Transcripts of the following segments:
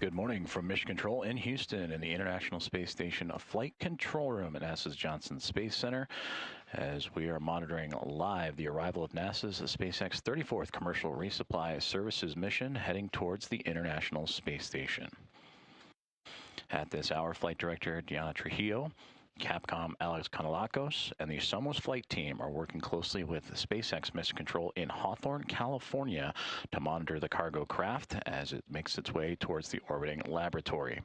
Good morning from Mission Control in Houston in the International Space Station Flight Control Room at NASA's Johnson Space Center as we are monitoring live the arrival of NASA's SpaceX 34th Commercial Resupply Services mission heading towards the International Space Station. At this hour, Flight Director Diana Trujillo, Capcom Alex Canalacos, and the Somos flight team are working closely with SpaceX Mission Control in Hawthorne, California to monitor the cargo craft as it makes its way towards the orbiting laboratory.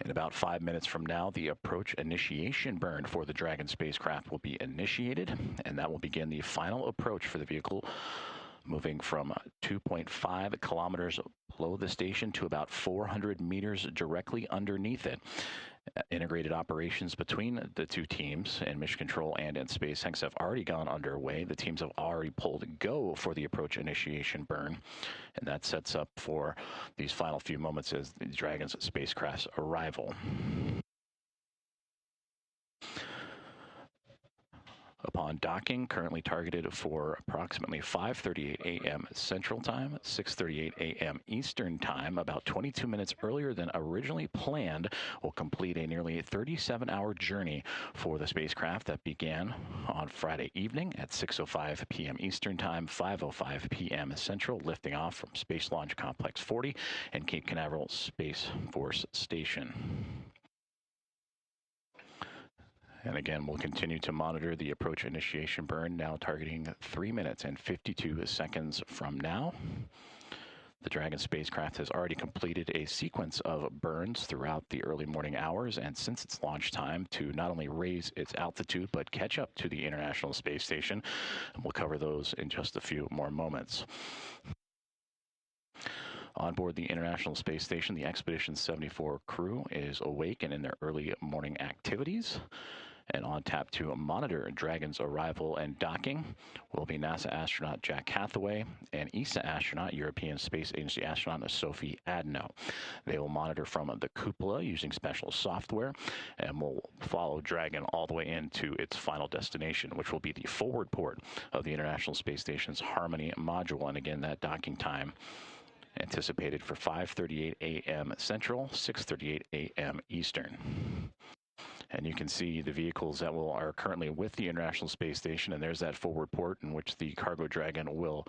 In about 5 minutes from now, the approach initiation burn for the Dragon spacecraft will be initiated, and that will begin the final approach for the vehicle, moving from 2.5 kilometers below the station to about 400 meters directly underneath it. Integrated operations between the two teams in Mission Control and in SpaceX have already gone underway. The teams have already pulled go for the approach initiation burn, and that sets up for these final few moments as the Dragon's spacecraft's arrival. Upon docking, currently targeted for approximately 5:38 a.m. Central Time, 6:38 a.m. Eastern Time, about 22 minutes earlier than originally planned, will complete a nearly 37-hour journey for the spacecraft that began on Friday evening at 6:05 p.m. Eastern Time, 5:05 p.m. Central, lifting off from Space Launch Complex 40 and Cape Canaveral Space Force Station. And again, we'll continue to monitor the approach initiation burn, now targeting 3 minutes and 52 seconds from now. The Dragon spacecraft has already completed a sequence of burns throughout the early morning hours and since its launch time to not only raise its altitude, but catch up to the International Space Station. And we'll cover those in just a few more moments. On board the International Space Station, the Expedition 74 crew is awake and in their early morning activities. And on tap to monitor Dragon's arrival and docking will be NASA astronaut Jack Hathaway and ESA astronaut, European Space Agency astronaut Sophie Adno. They will monitor from the cupola using special software and will follow Dragon all the way into its final destination, which will be the forward port of the International Space Station's Harmony module. And again, that docking time anticipated for 5:38 a.m. Central, 6:38 a.m. Eastern. And you can see the vehicles that are currently with the International Space Station, and there's that forward port in which the cargo Dragon will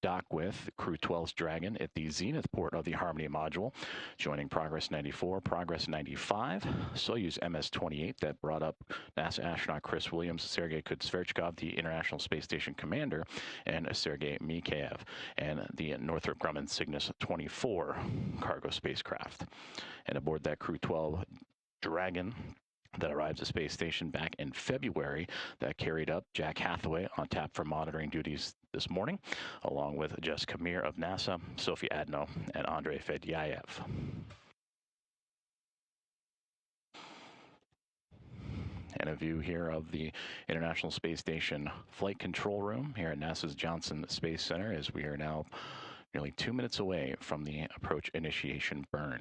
dock with Crew 12's Dragon at the zenith port of the Harmony module, joining Progress 94, Progress 95, Soyuz MS-28 that brought up NASA astronaut Chris Williams, Sergei Kudzverchkov, the International Space Station commander, and Sergei Mikheyev, and the Northrop Grumman Cygnus 24 cargo spacecraft. And aboard that Crew 12 Dragon that arrived at the space station back in February, that carried up Jack Hathaway on tap for monitoring duties this morning, along with Jessica Meir of NASA, Sophie Adno, and Andrei Fedyaev. And a view here of the International Space Station Flight Control Room here at NASA's Johnson Space Center, as we are now nearly 2 minutes away from the approach initiation burn.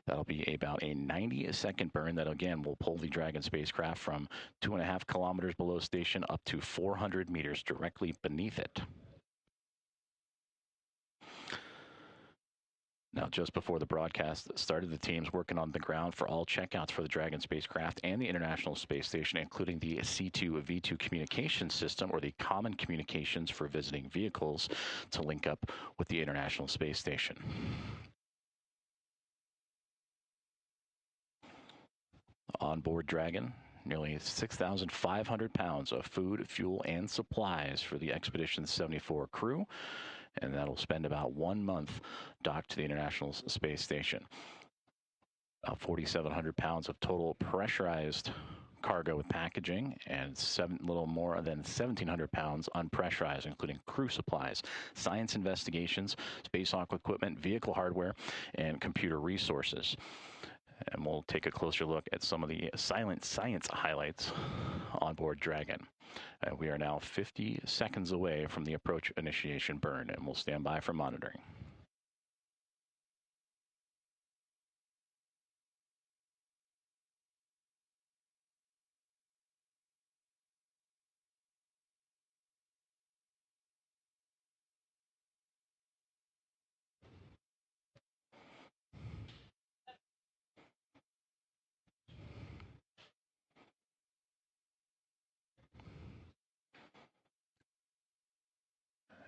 That'll be about a 90-second burn that, again, will pull the Dragon spacecraft from 2.5 kilometers below station up to 400 meters directly beneath it. Now, just before the broadcast started, the teams working on the ground for all checkouts for the Dragon spacecraft and the International Space Station, including the C2V2 communication system, or the common communications for visiting vehicles, to link up with the International Space Station. On board Dragon, nearly 6,500 pounds of food, fuel, and supplies for the Expedition 74 crew, and that'll spend about 1 month docked to the International Space Station. 4,700 pounds of total pressurized cargo with packaging, and little more than 1,700 pounds unpressurized, including crew supplies, science investigations, space aqua equipment, vehicle hardware, and computer resources. And we'll take a closer look at some of the silent science highlights on board Dragon. We are now 50 seconds away from the approach initiation burn, and we'll stand by for monitoring.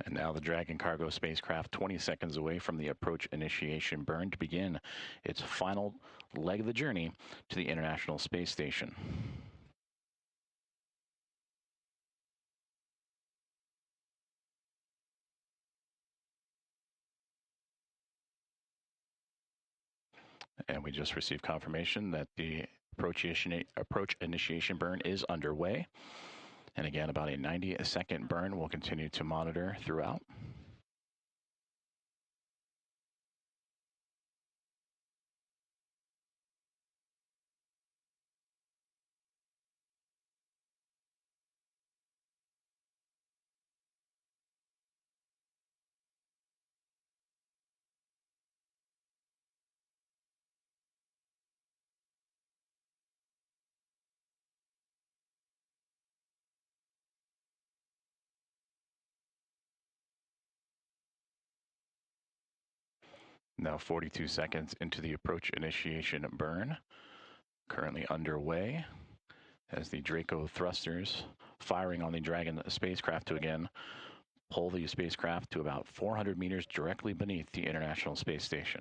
And now the Dragon cargo spacecraft 20 seconds away from the approach initiation burn to begin its final leg of the journey to the International Space Station. And we just received confirmation that the approach initiation burn is underway. And again, about a 90-second burn. We'll continue to monitor throughout. Now 42 seconds into the approach initiation burn, currently underway as the Draco thrusters firing on the Dragon spacecraft to again pull the spacecraft to about 400 meters directly beneath the International Space Station.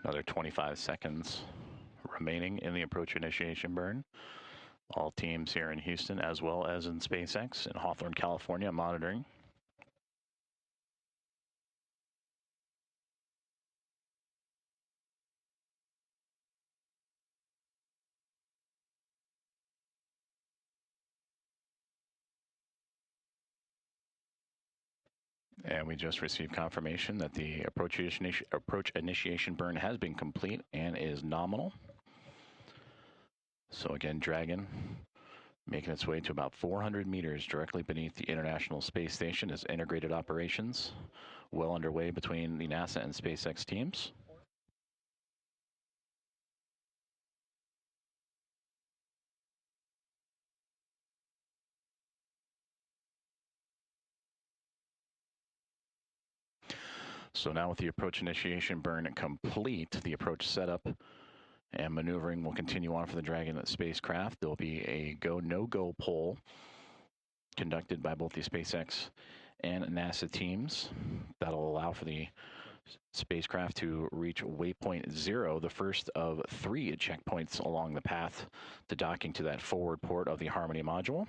Another 25 seconds remaining in the approach initiation burn. All teams here in Houston, as well as in SpaceX in Hawthorne, California, monitoring. And we just received confirmation that the approach initiation burn has been complete and is nominal. So again, Dragon making its way to about 400 meters directly beneath the International Space Station as integrated operations well underway between the NASA and SpaceX teams. So now with the approach initiation burn complete, the approach setup and maneuvering will continue on for the Dragon spacecraft. There'll be a go, no-go poll conducted by both the SpaceX and NASA teams. That'll allow for the spacecraft to reach waypoint 0, the first of 3 checkpoints along the path to docking to that forward port of the Harmony module.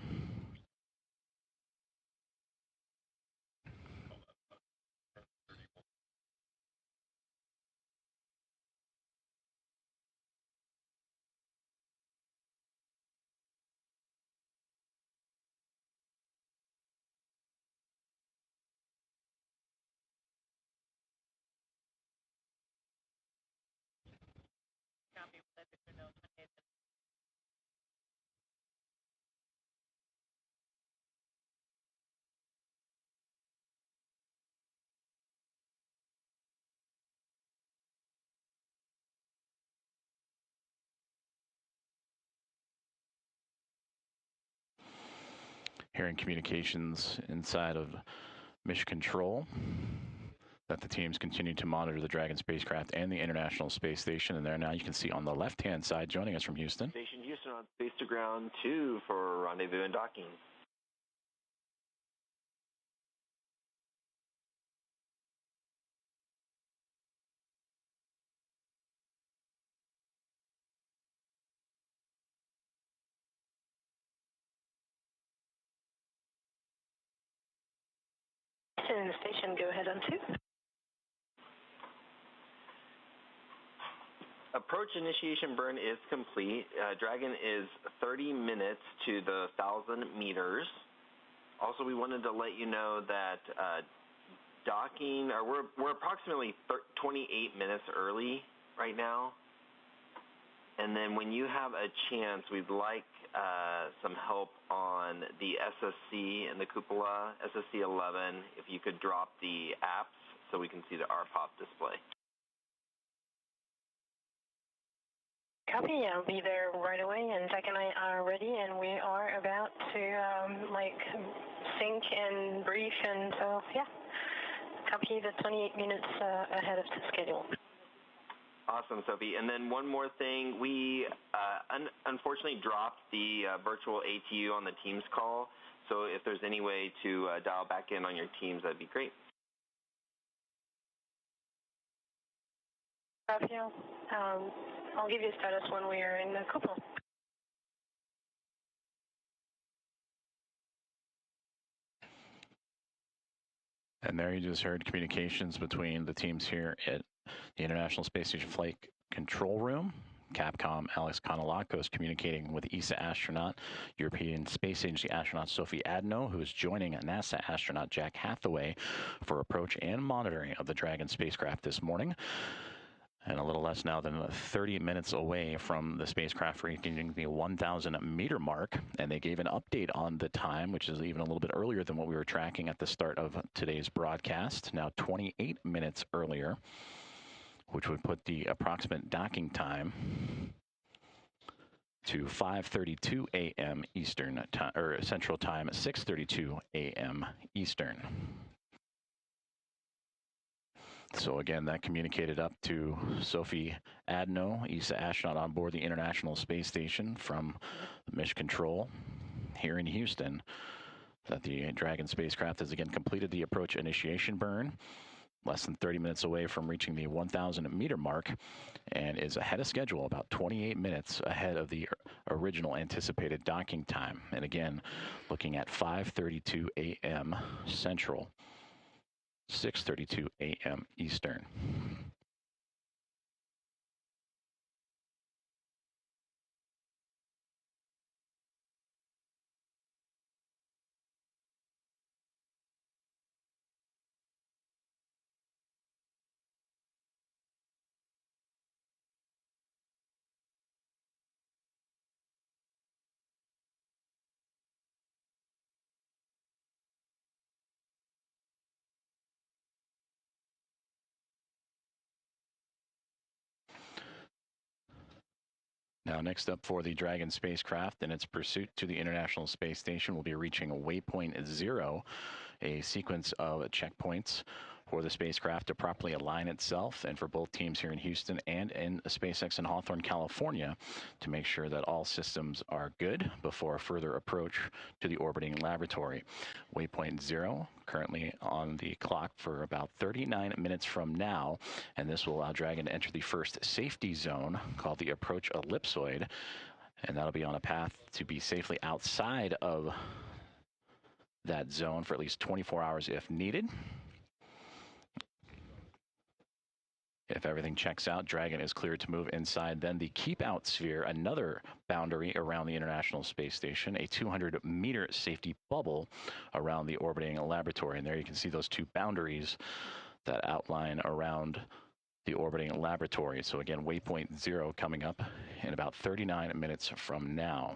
Hearing communications inside of Mission Control that the teams continue to monitor the Dragon spacecraft and the International Space Station. And there now you can see on the left-hand side, joining us from Houston. Station Houston on Space to Ground 2 for rendezvous and docking. In the station, go ahead on 2. Approach initiation burn is complete. Dragon is 30 minutes to the 1,000 meters. Also, we wanted to let you know that docking, we're approximately 28 minutes early right now. And then when you have a chance, we'd like some help on the SSC and the cupola, SSC 11, if you could drop the apps so we can see the RPOP display. Copy, I'll be there right away, and Jack and I are ready, and we are about to, sync and brief, and so, yeah. Copy, the 28 minutes ahead of the schedule. Awesome, Sophie. And then one more thing, we unfortunately dropped the virtual ATU on the Teams call. So if there's any way to dial back in on your Teams, that'd be great. Raphael, I'll give you status when we are in the cupola. And there you just heard communications between the teams here at the International Space Station Flight Control Room. Capcom Alex Konolakos communicating with ESA astronaut, European Space Agency astronaut Sophie Adno, who is joining NASA astronaut Jack Hathaway for approach and monitoring of the Dragon spacecraft this morning. And a little less now than 30 minutes away from the spacecraft reaching the 1,000 meter mark. And they gave an update on the time, which is even a little bit earlier than what we were tracking at the start of today's broadcast. Now 28 minutes earlier, which would put the approximate docking time to 5:32 a.m. Eastern time, or Central Time, 6:32 a.m. Eastern. So again, that communicated up to Sophie Adno, ESA astronaut on board the International Space Station from Mission Control here in Houston, that the Dragon spacecraft has again completed the approach initiation burn, less than 30 minutes away from reaching the 1,000 meter mark, and is ahead of schedule, about 28 minutes ahead of the original anticipated docking time. And again, looking at 5:32 a.m. Central, 6:32 a.m. Eastern. Now, next up for the Dragon spacecraft and its pursuit to the International Space Station will be reaching Waypoint 0, a sequence of checkpoints for the spacecraft to properly align itself, and for both teams here in Houston and in SpaceX in Hawthorne, California, to make sure that all systems are good before a further approach to the orbiting laboratory. Waypoint 0 currently on the clock for about 39 minutes from now, and this will allow Dragon to enter the first safety zone called the approach ellipsoid, and that'll be on a path to be safely outside of that zone for at least 24 hours if needed. If everything checks out, Dragon is cleared to move inside then the keep out sphere, another boundary around the International Space Station, a 200-meter safety bubble around the orbiting laboratory. And there you can see those two boundaries that outline around the orbiting laboratory. So again, Waypoint 0 coming up in about 39 minutes from now.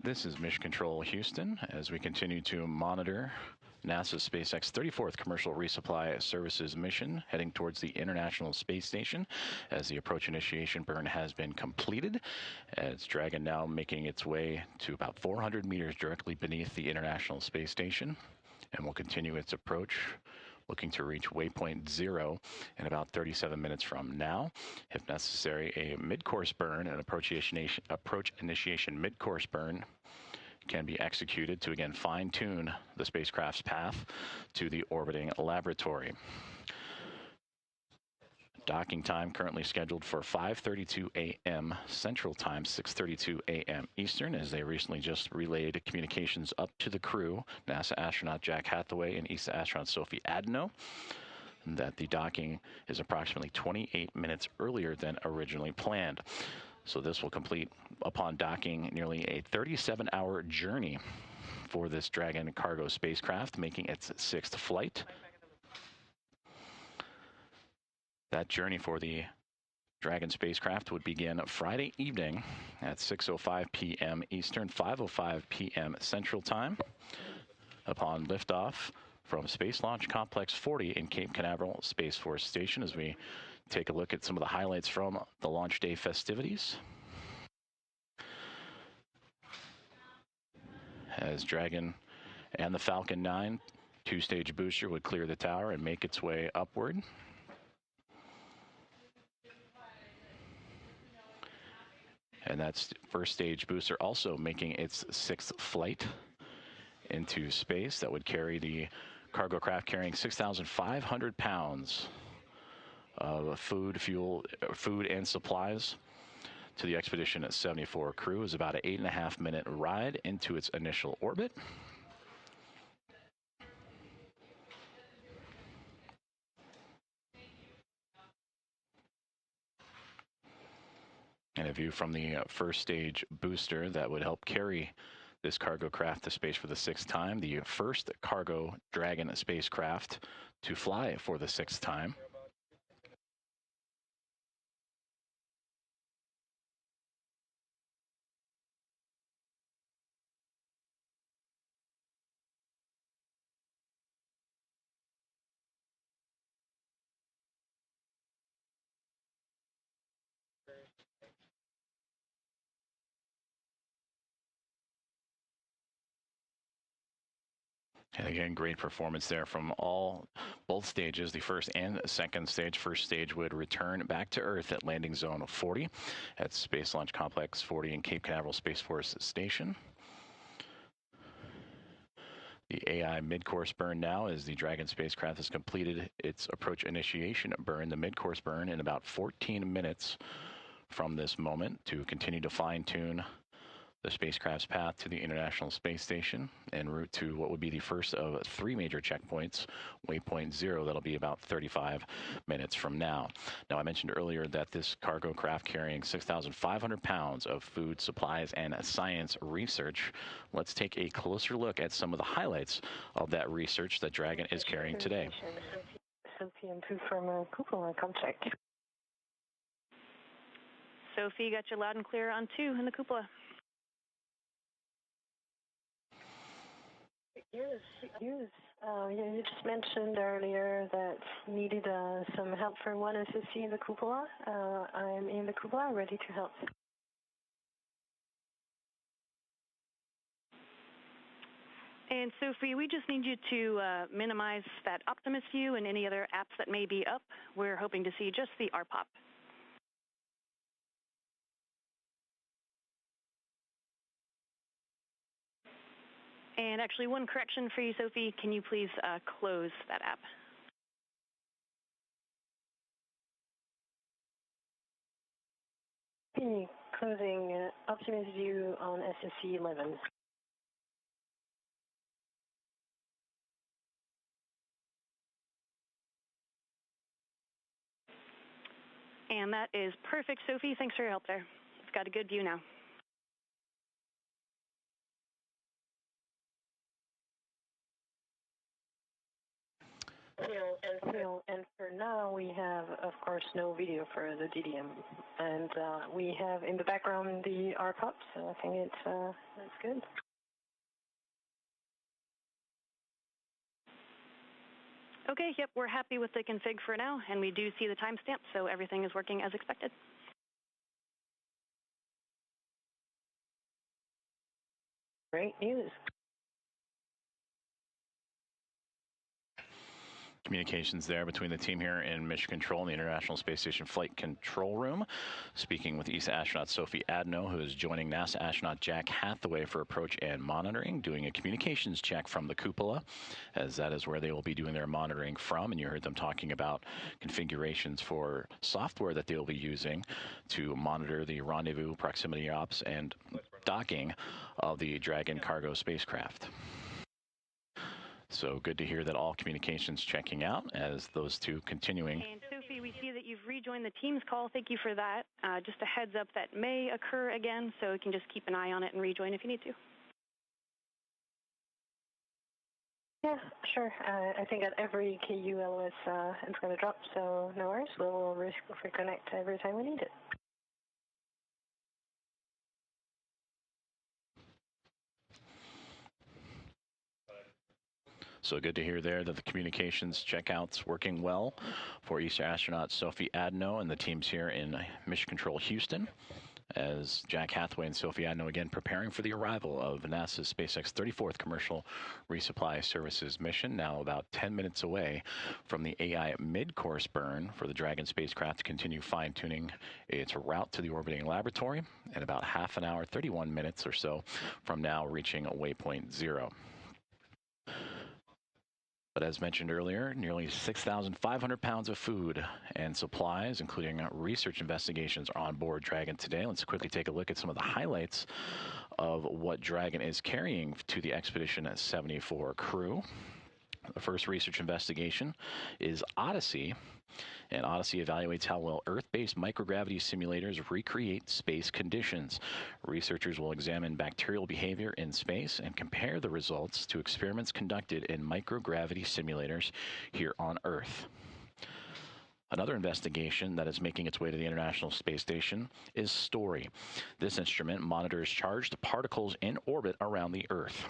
This is Mission Control Houston as we continue to monitor NASA's SpaceX 34th Commercial Resupply Services mission heading towards the International Space Station as the approach initiation burn has been completed. As Dragon now making its way to about 400 meters directly beneath the International Space Station, and will continue its approach, looking to reach Waypoint 0 in about 37 minutes from now. If necessary, a mid-course burn, an approach initiation mid-course burn can be executed to again fine-tune the spacecraft's path to the orbiting laboratory. Docking time currently scheduled for 5:32 a.m. Central Time, 6:32 a.m. Eastern, as they recently just relayed communications up to the crew, NASA astronaut Jack Hathaway and ESA astronaut Sophie Adno, that the docking is approximately 28 minutes earlier than originally planned. So this will complete, upon docking, nearly a 37-hour journey for this Dragon cargo spacecraft, making its sixth flight. That journey for the Dragon spacecraft would begin Friday evening at 6:05 p.m. Eastern, 5:05 p.m. Central Time, upon liftoff from Space Launch Complex 40 in Cape Canaveral Space Force Station, as we take a look at some of the highlights from the launch day festivities. As Dragon and the Falcon 9 two-stage booster would clear the tower and make its way upward. And that's first stage booster also making its sixth flight into space. That would carry the cargo craft carrying 6,500 pounds of food and supplies to the Expedition 74 crew. Is about an 8.5-minute ride into its initial orbit. And a view from the first stage booster that would help carry this cargo craft to space for the sixth time. The first cargo Dragon spacecraft to fly for the sixth time. And again, great performance there from both stages, the first and second stage. First stage would return back to Earth at landing zone 40 at Space Launch Complex 40 in Cape Canaveral Space Force Station. The AI mid-course burn now, as the Dragon spacecraft has completed its approach initiation burn, the mid-course burn, in about 14 minutes from this moment, to continue to fine-tune the spacecraft's path to the International Space Station en route to what would be the first of three major checkpoints, waypoint 0. That'll be about 35 minutes from now. Now, I mentioned earlier that this cargo craft carrying 6,500 pounds of food, supplies, and science research. Let's take a closer look at some of the highlights of that research that Dragon is carrying today. Sophie and 2 from Cupola, come check. Sophie, got you loud and clear on 2 in the cupola. Yes. You just mentioned earlier that needed some help for one SSC in the cupola. I'm in the cupola, ready to help. And Sophie, we just need you to minimize that Optimus view and any other apps that may be up. We're hoping to see just the RPOP. And actually, one correction for you, Sophie. Can you please close that app? Closing Optimus view on SSC 11. And that is perfect, Sophie. Thanks for your help there. It's got a good view now. And for now, we have, of course, no video for the DDM. And we have in the background the RPOP, so I think that's good. Okay, yep, we're happy with the config for now, and we do see the timestamp, so everything is working as expected. Great news. communications there between the team here in Mission Control and the International Space Station Flight Control Room, speaking with ESA astronaut Sophie Adno, who is joining NASA astronaut Jack Hathaway for approach and monitoring, doing a communications check from the cupola, as that is where they will be doing their monitoring from. And you heard them talking about configurations for software that they'll be using to monitor the rendezvous, proximity ops, and docking of the Dragon cargo spacecraft. So good to hear that all communications checking out as those two continuing. And Sophie, we see that you've rejoined the Teams call. Thank you for that. Just a heads up that may occur again, so you can just keep an eye on it and rejoin if you need to. Yeah, sure. I think at every KU LOS it's going to drop, so no worries. We'll reconnect every time we need it. So good to hear there that the communications checkout's working well for ESA astronaut Sophie Adno and the teams here in Mission Control Houston, as Jack Hathaway and Sophie Adno again preparing for the arrival of NASA's SpaceX 34th Commercial Resupply Services mission, now about 10 minutes away from the AI mid-course burn for the Dragon spacecraft to continue fine-tuning its route to the orbiting laboratory, and about half an hour, 31 minutes or so from now reaching waypoint 0. But as mentioned earlier, nearly 6,500 pounds of food and supplies, including research investigations, are on board Dragon today. Let's quickly take a look at some of the highlights of what Dragon is carrying to the Expedition 74 crew. The first research investigation is Odyssey, and Odyssey evaluates how well Earth-based microgravity simulators recreate space conditions. Researchers will examine bacterial behavior in space and compare the results to experiments conducted in microgravity simulators here on Earth. Another investigation that is making its way to the International Space Station is STORY. This instrument monitors charged particles in orbit around the Earth.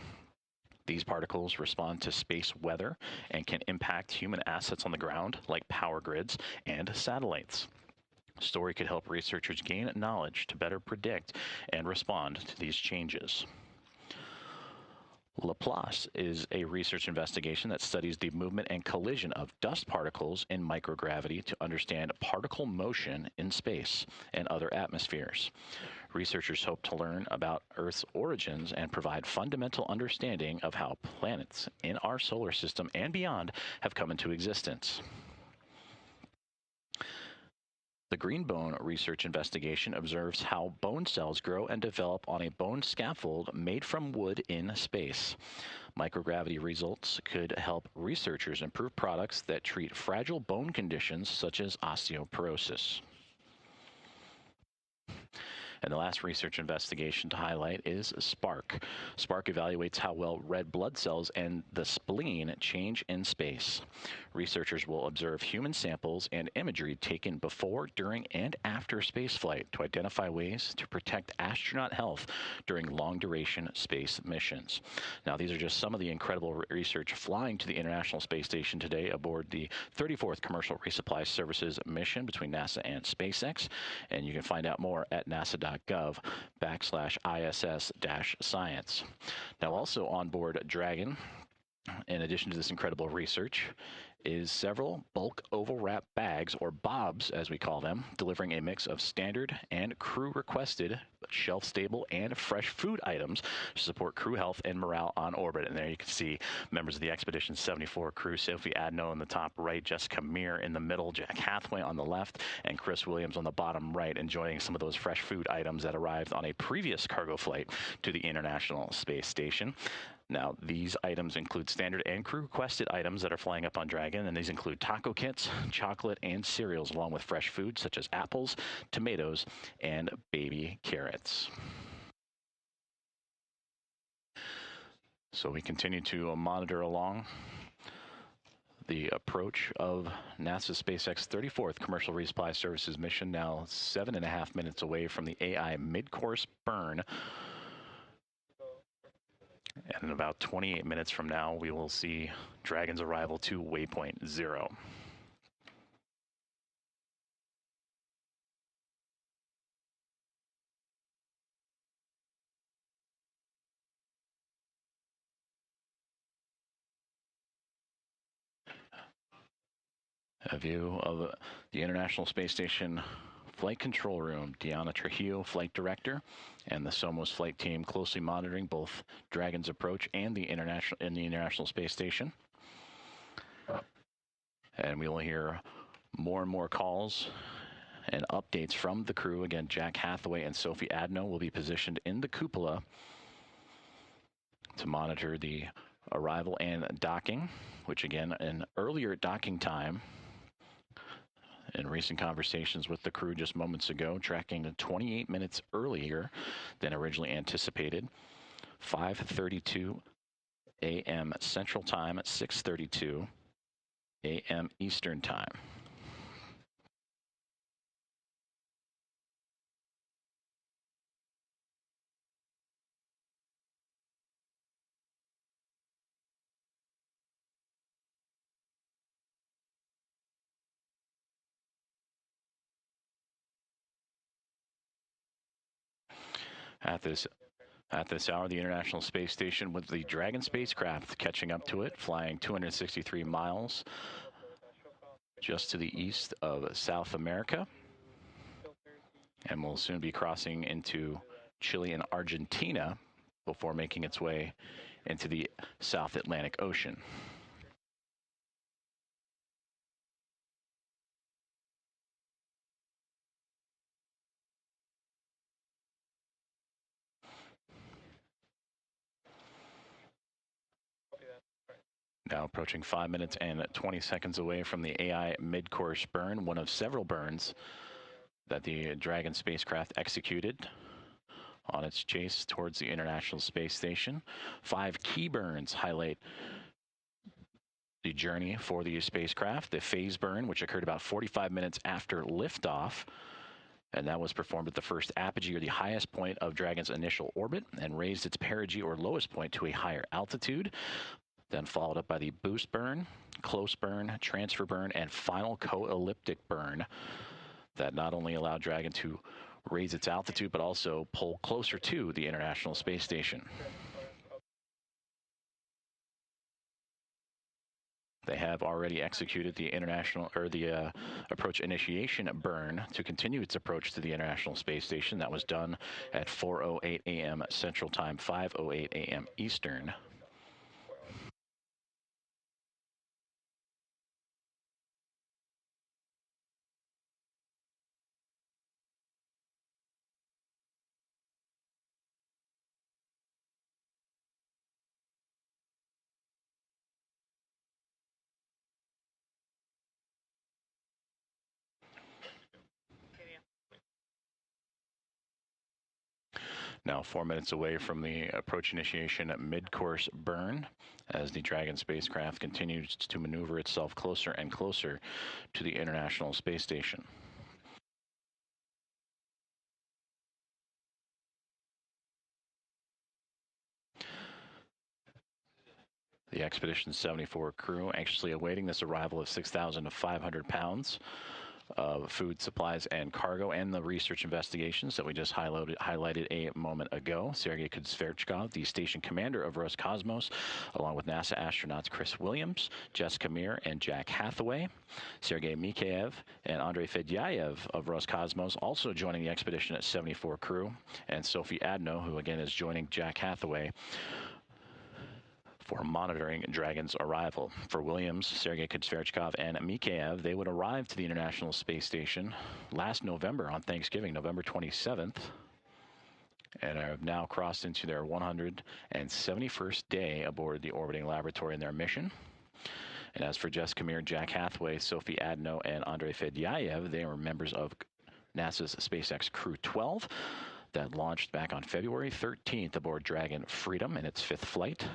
These particles respond to space weather and can impact human assets on the ground, like power grids and satellites. STORY could help researchers gain knowledge to better predict and respond to these changes. Laplace is a research investigation that studies the movement and collision of dust particles in microgravity to understand particle motion in space and other atmospheres. Researchers hope to learn about Earth's origins and provide fundamental understanding of how planets in our solar system and beyond have come into existence. The Green Bone research investigation observes how bone cells grow and develop on a bone scaffold made from wood in space. Microgravity results could help researchers improve products that treat fragile bone conditions such as osteoporosis. And the last research investigation to highlight is SPARK. SPARK evaluates how well red blood cells and the spleen change in space. Researchers will observe human samples and imagery taken before, during, and after spaceflight to identify ways to protect astronaut health during long-duration space missions. Now, these are just some of the incredible research flying to the International Space Station today aboard the 34th Commercial Resupply Services mission between NASA and SpaceX. And you can find out more at nasa.gov/ISS-science. Now, also on board Dragon, in addition to this incredible research, is several bulk oval wrap bags, or BOBs as we call them, delivering a mix of standard and crew requested shelf stable and fresh food items to support crew health and morale on orbit. And there you can see members of the Expedition 74 crew, Sophie Adno in the top right, Jessica Meir in the middle, Jack Hathaway on the left, and Chris Williams on the bottom right, enjoying some of those fresh food items that arrived on a previous cargo flight to the International Space Station. Now, these items include standard and crew-requested items that are flying up on Dragon, and these include taco kits, chocolate, and cereals, along with fresh food such as apples, tomatoes, and baby carrots. So we continue to monitor along the approach of NASA's SpaceX 34th Commercial Resupply Services mission, now 7.5 minutes away from the AI mid-course burn. And in about 28 minutes from now, we will see Dragon's arrival to waypoint 0. A view of the International Space Station Flight Control Room. Deanna Trujillo, Flight Director, and the Somos flight team closely monitoring both Dragon's approach and the International Space Station. And we will hear more and more calls and updates from the crew. Again, Jack Hathaway and Sophie Adno will be positioned in the cupola to monitor the arrival and docking, which again, an earlier docking time in recent conversations with the crew just moments ago, tracking 28 minutes earlier than originally anticipated. 5:32 a.m. Central Time, 6:32 a.m. Eastern Time. At this hour, the International Space Station with the Dragon spacecraft catching up to it, flying 263 miles just to the east of South America, and will soon be crossing into Chile and Argentina before making its way into the South Atlantic Ocean. Now approaching 5 minutes and 20 seconds away from the AI mid-course burn, one of several burns that the Dragon spacecraft executed on its chase towards the International Space Station. 5 key burns highlight the journey for the spacecraft. The phase burn, which occurred about 45 minutes after liftoff, and that was performed at the first apogee, or the highest point of Dragon's initial orbit, and raised its perigee, or lowest point, to a higher altitude. Then followed up by the boost burn, close burn, transfer burn, and final co-elliptic burn that not only allowed Dragon to raise its altitude, but also pull closer to the International Space Station. They have already executed the approach initiation burn to continue its approach to the International Space Station. That was done at 4:08 a.m. Central Time, 5:08 a.m. Eastern. Now 4 minutes away from the approach initiation mid-course burn, as the Dragon spacecraft continues to maneuver itself closer and closer to the International Space Station. The Expedition 74 crew anxiously awaiting this arrival of 6,500 pounds of food, supplies, and cargo, and the research investigations that we just highlighted a moment ago. Sergei Kudzverchkov, the station commander of Roscosmos, along with NASA astronauts Chris Williams, Jessica Meir, and Jack Hathaway. Sergei Mikheyev and Andrei Fedyayev of Roscosmos also joining the Expedition at 74 crew, and Sophie Adno, who again is joining Jack Hathaway for monitoring Dragon's arrival. For Williams, Sergei Kudzverchkov, and Mikheyev, they would arrive to the International Space Station last November on Thanksgiving, November 27th, and have now crossed into their 171st day aboard the orbiting laboratory in their mission. And as for Jessica Meir, Jack Hathaway, Sophie Adno, and Andrei Fedyayev, they were members of NASA's SpaceX Crew 12 that launched back on February 13th aboard Dragon Freedom in its 5th flight.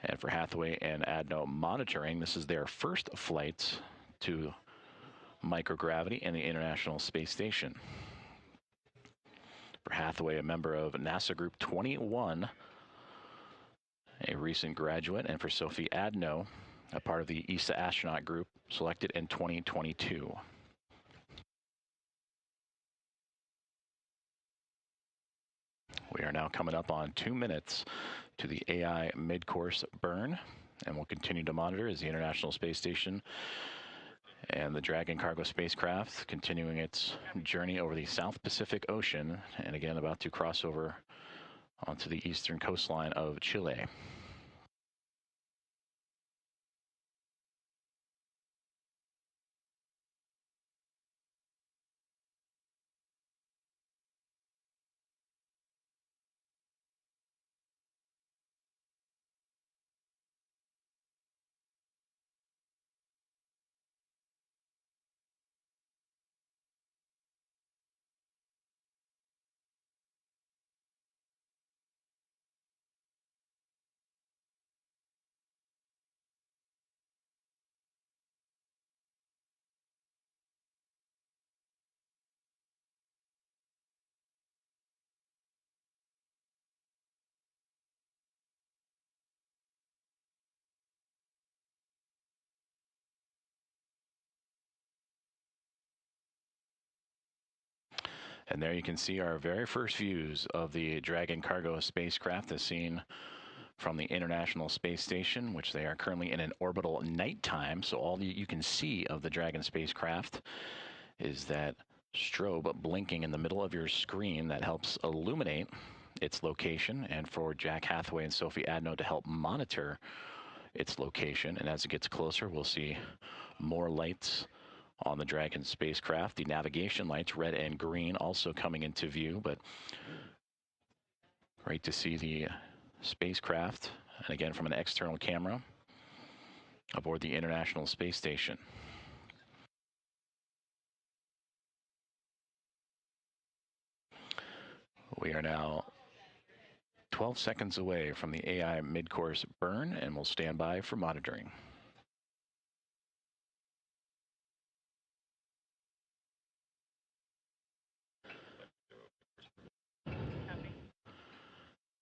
And for Hathaway and Adno monitoring, this is their first flight to microgravity in the International Space Station. For Hathaway, a member of NASA Group 21, a recent graduate, and for Sophie Adno, a part of the ESA astronaut group selected in 2022. We are now coming up on 2 minutes to the AI mid-course burn, And we'll continue to monitor as the International Space Station and the Dragon cargo spacecraft continuing its journey over the South Pacific Ocean, and again about to cross over onto the eastern coastline of Chile. And there you can see our very first views of the Dragon cargo spacecraft as seen from the International Space Station, which they are currently in an orbital nighttime. So all you can see of the Dragon spacecraft is that strobe blinking in the middle of your screen that helps illuminate its location, and for Jack Hathaway and Sophie Adno to help monitor its location. And as it gets closer, we'll see more lights on the Dragon spacecraft. The navigation lights, red and green, also coming into view, but great to see the spacecraft, and again from an external camera, aboard the International Space Station. We are now 12 seconds away from the AI mid-course burn, and we'll stand by for monitoring.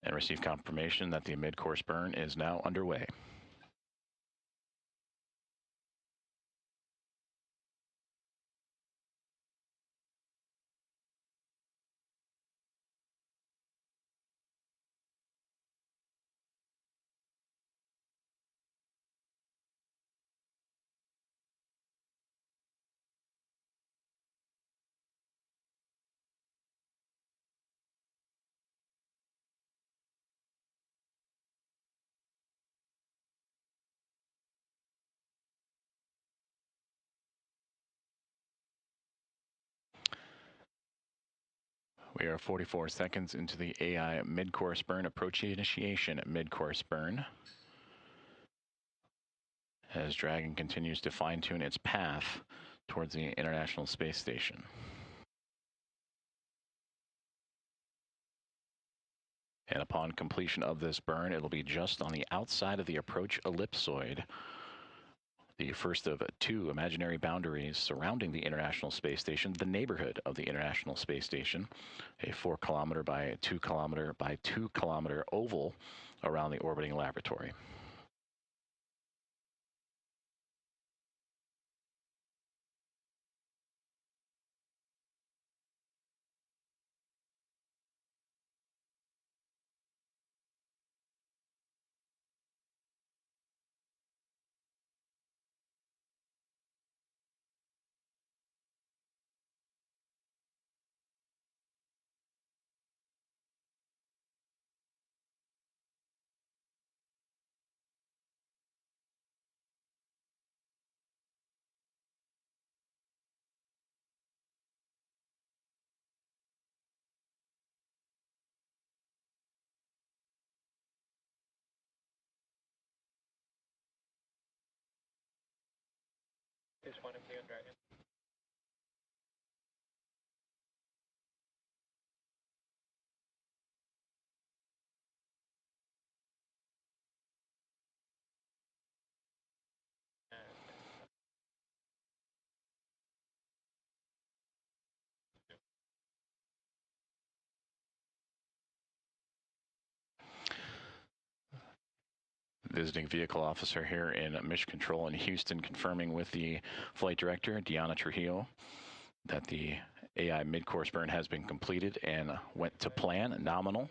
And receive confirmation that the mid-course burn is now underway. We are 44 seconds into the AI mid-course burn, approach initiation at mid-course burn, as Dragon continues to fine-tune its path towards the International Space Station. And upon completion of this burn, it'll be just on the outside of the approach ellipsoid, the first of two imaginary boundaries surrounding the International Space Station, the neighborhood of the International Space Station, a 4 kilometer by 2 kilometer by 2 kilometer oval around the orbiting laboratory. Is one of you and Dragon? Visiting vehicle officer here in Mission Control in Houston, confirming with the flight director, Deanna Trujillo, that the AI mid-course burn has been completed and went to plan, nominal.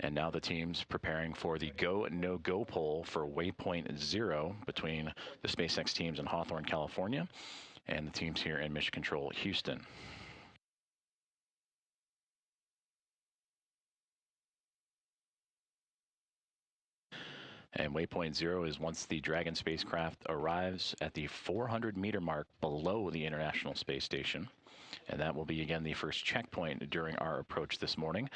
And now the team's preparing for the go, no go poll for waypoint 0 between the SpaceX teams in Hawthorne, California, and the teams here in Mission Control, Houston. And waypoint 0 is once the Dragon spacecraft arrives at the 400-meter mark below the International Space Station. And that will be, again, the first checkpoint during our approach this morning.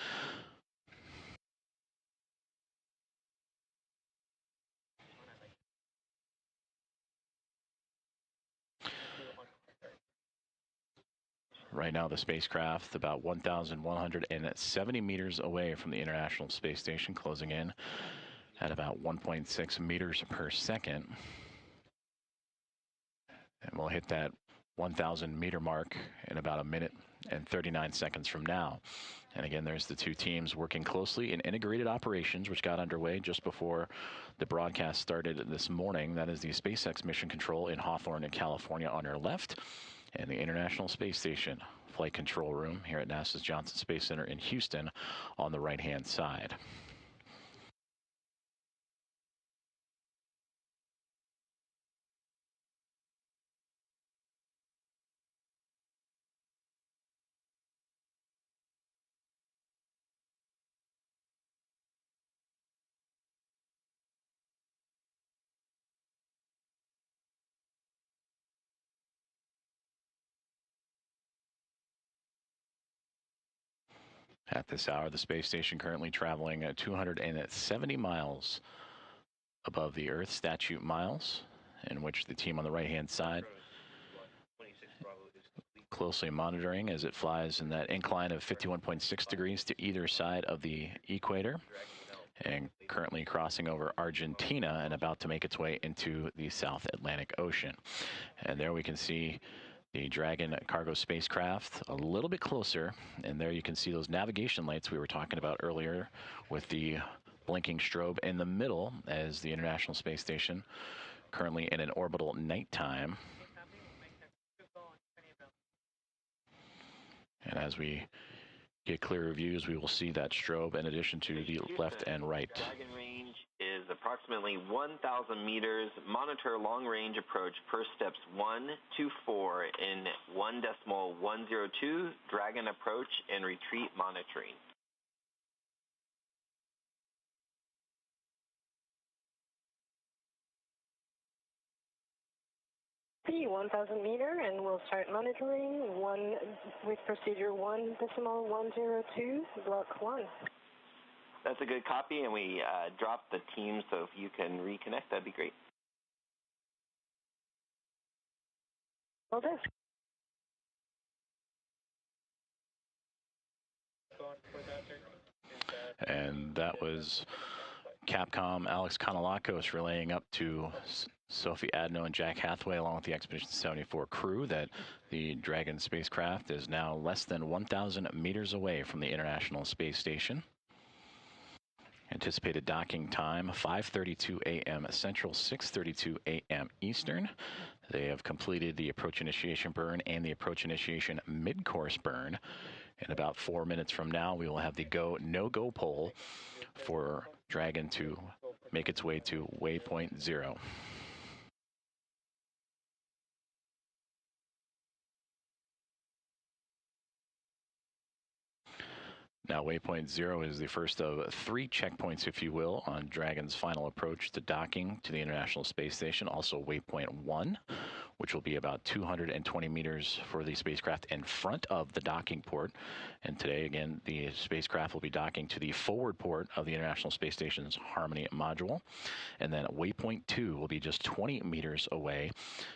Right now, the spacecraft about 1,170 meters away from the International Space Station, closing in at about 1.6 meters per second. And we'll hit that 1,000 meter mark in about a minute and 39 seconds from now. And again, there's the two teams working closely in integrated operations, which got underway just before the broadcast started this morning. That is the SpaceX Mission Control in Hawthorne, California on your left, and the International Space Station Flight Control Room here at NASA's Johnson Space Center in Houston on the right-hand side. At this hour, the space station currently traveling at 270 miles above the Earth, statute miles, in which the team on the right-hand side closely monitoring as it flies in that incline of 51.6 degrees to either side of the equator, and currently crossing over Argentina and about to make its way into the South Atlantic Ocean. And there we can see the Dragon cargo spacecraft a little bit closer, and there you can see those navigation lights we were talking about earlier with the blinking strobe in the middle as the International Space Station currently in an orbital nighttime. And as we get clearer views, we will see that strobe in addition to the left and right. Dragon range is approximately 1,000 meters. Monitor long-range approach per steps 1 to 4 in 1.102 Dragon approach and retreat monitoring. The 1,000 meter, and we'll start monitoring with procedure 1.102, block 1. That's a good copy, and we dropped the team, so if you can reconnect, that'd be great. Well done. And that was Capcom Alex Kanalakos relaying up to Sophie Adno and Jack Hathaway along with the Expedition 74 crew that the Dragon spacecraft is now less than 1,000 meters away from the International Space Station. Anticipated docking time, 5:32 a.m. Central, 6:32 a.m. Eastern. They have completed the approach initiation burn and the approach initiation mid-course burn. In about 4 minutes from now, we will have the go, no-go poll for Dragon to make its way to waypoint 0. Now, waypoint 0 is the first of 3 checkpoints, if you will, on Dragon's final approach to docking to the International Space Station. Also, waypoint 1, which will be about 220 meters for the spacecraft in front of the docking port. And today, again, the spacecraft will be docking to the forward port of the International Space Station's Harmony module. And then waypoint 2 will be just 20 meters away,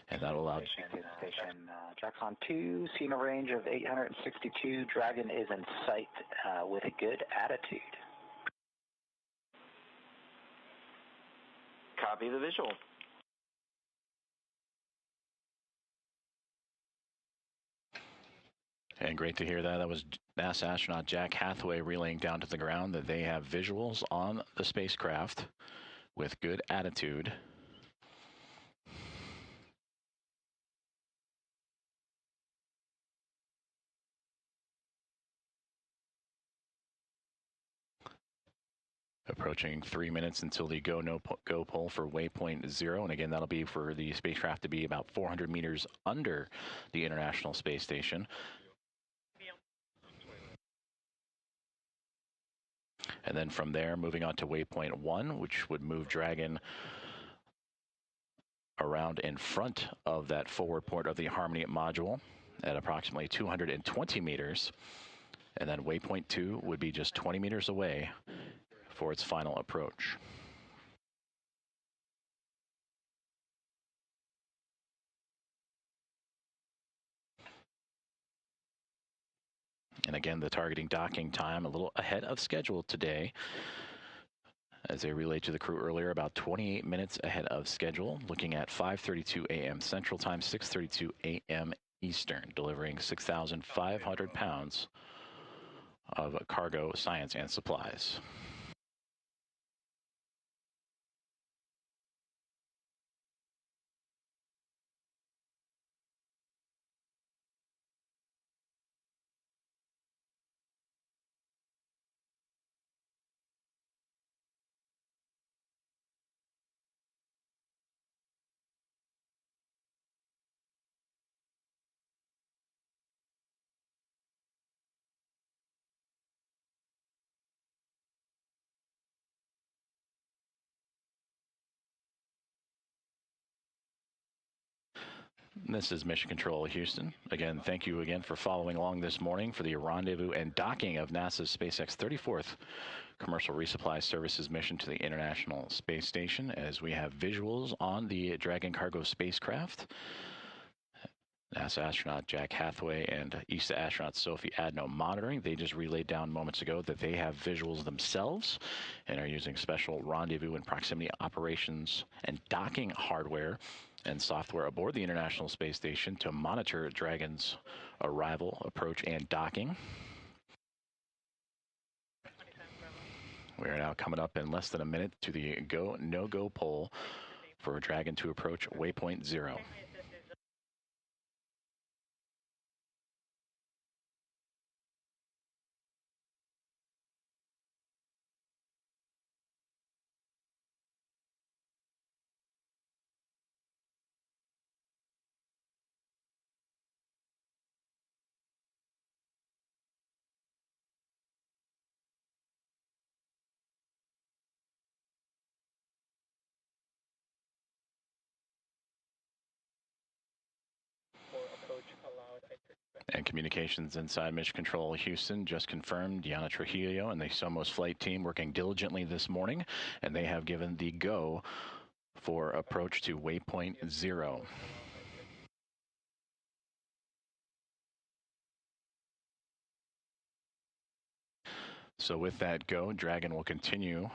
and that will allow... Station, Jackson 2, seeing a range of 862. Dragon is in sight with a good attitude. Copy the visual. And great to hear that. That was NASA astronaut Jack Hathaway relaying down to the ground that they have visuals on the spacecraft with good attitude. Approaching 3 minutes until the go pull for waypoint 0. And again, that'll be for the spacecraft to be about 400 meters under the International Space Station. And then from there, moving on to waypoint 1, which would move Dragon around in front of that forward port of the Harmony module at approximately 220 meters. And then waypoint 2 would be just 20 meters away for its final approach. And again, the targeting docking time a little ahead of schedule today. As they relayed to the crew earlier, about 28 minutes ahead of schedule, looking at 5:32 a.m. Central Time, 6:32 a.m. Eastern, delivering 6,500 pounds of cargo, science, and supplies. This is Mission Control Houston. Again, thank you again for following along this morning for the rendezvous and docking of NASA's SpaceX 34th Commercial Resupply Services mission to the International Space Station, as we have visuals on the Dragon cargo spacecraft. NASA astronaut Jack Hathaway and ESA astronaut Sophie Adno monitoring. They just relayed down moments ago that they have visuals themselves and are using special rendezvous and proximity operations and docking hardware and software aboard the International Space Station to monitor Dragon's arrival, approach, and docking. We are now coming up in less than a minute to the no-go poll for Dragon to approach waypoint 0. And communications inside Mission Control Houston just confirmed Diana Trujillo and the Somos flight team working diligently this morning, and they have given the go for approach to waypoint 0. So with that go, Dragon will continue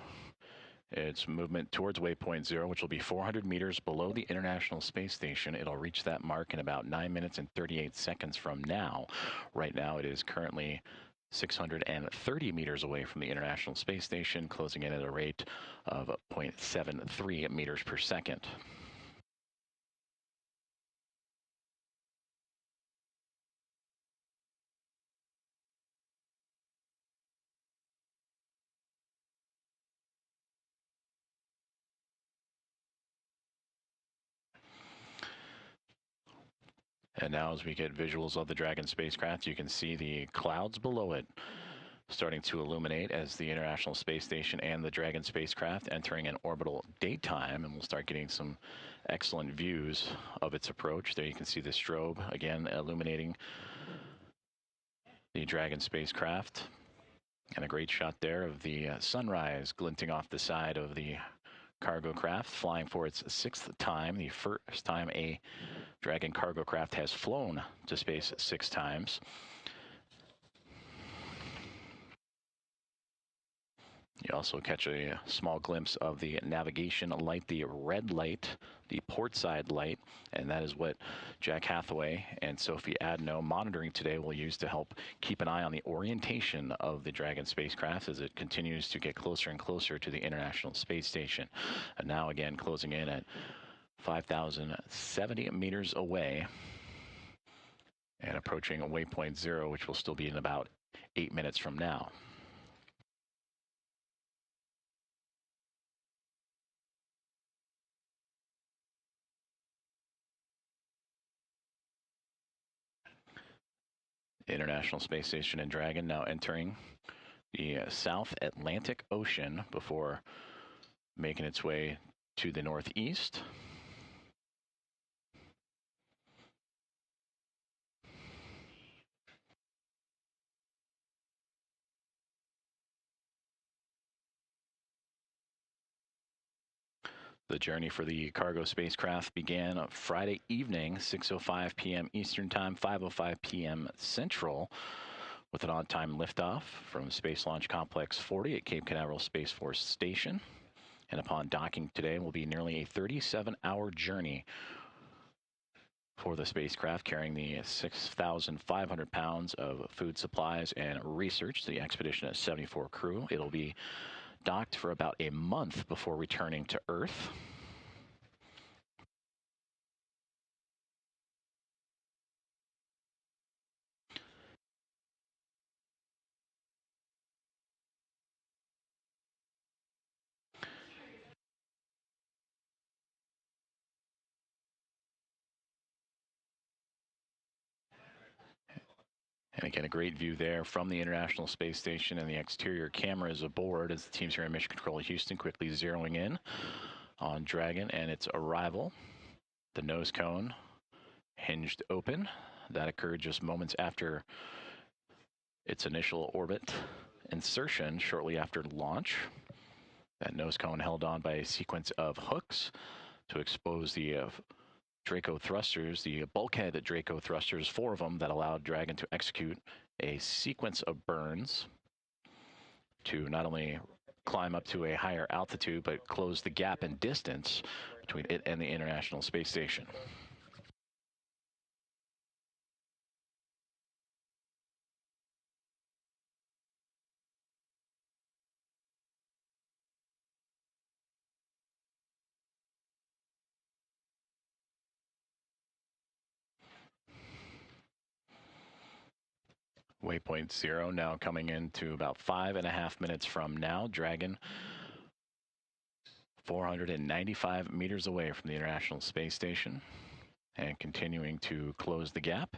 its movement towards waypoint 0, which will be 400 meters below the International Space Station. It'll reach that mark in about 9 minutes and 38 seconds from now. Right now, it is currently 630 meters away from the International Space Station, closing in at a rate of 0.73 meters per second. And now as we get visuals of the Dragon spacecraft, you can see the clouds below it starting to illuminate as the International Space Station and the Dragon spacecraft entering an orbital daytime, and we'll start getting some excellent views of its approach. There you can see the strobe again illuminating the Dragon spacecraft, and a great shot there of the sunrise glinting off the side of the cargo craft, flying for its 6th time, the first time a Dragon cargo craft has flown to space 6 times. You also catch a small glimpse of the navigation light, the red light, the port side light, and that is what Jack Hathaway and Sophie Adno monitoring today will use to help keep an eye on the orientation of the Dragon spacecraft as it continues to get closer and closer to the International Space Station. And now again closing in at 5,070 meters away and approaching waypoint 0, which will still be in about 8 minutes from now. International Space Station and Dragon now entering the South Atlantic Ocean before making its way to the northeast. The journey for the cargo spacecraft began Friday evening, 6:05 p.m. Eastern Time, 5:05 p.m. Central, with an on-time liftoff from Space Launch Complex 40 at Cape Canaveral Space Force Station. And upon docking today, will be nearly a 37-hour journey for the spacecraft, carrying the 6,500 pounds of food supplies and research to the Expedition 74 crew. It'll be docked for about a month before returning to Earth. And again, a great view there from the International Space Station and the exterior cameras aboard as the teams here in Mission Control Houston quickly zeroing in on Dragon and its arrival. The nose cone hinged open. That occurred just moments after its initial orbit insertion shortly after launch. That nose cone held on by a sequence of hooks to expose the Draco thrusters, the bulkhead Draco thrusters, 4 of them, that allowed Dragon to execute a sequence of burns to not only climb up to a higher altitude, but close the gap in distance between it and the International Space Station. Waypoint 0 now coming into about 5.5 minutes from now. Dragon 495 meters away from the International Space Station and continuing to close the gap.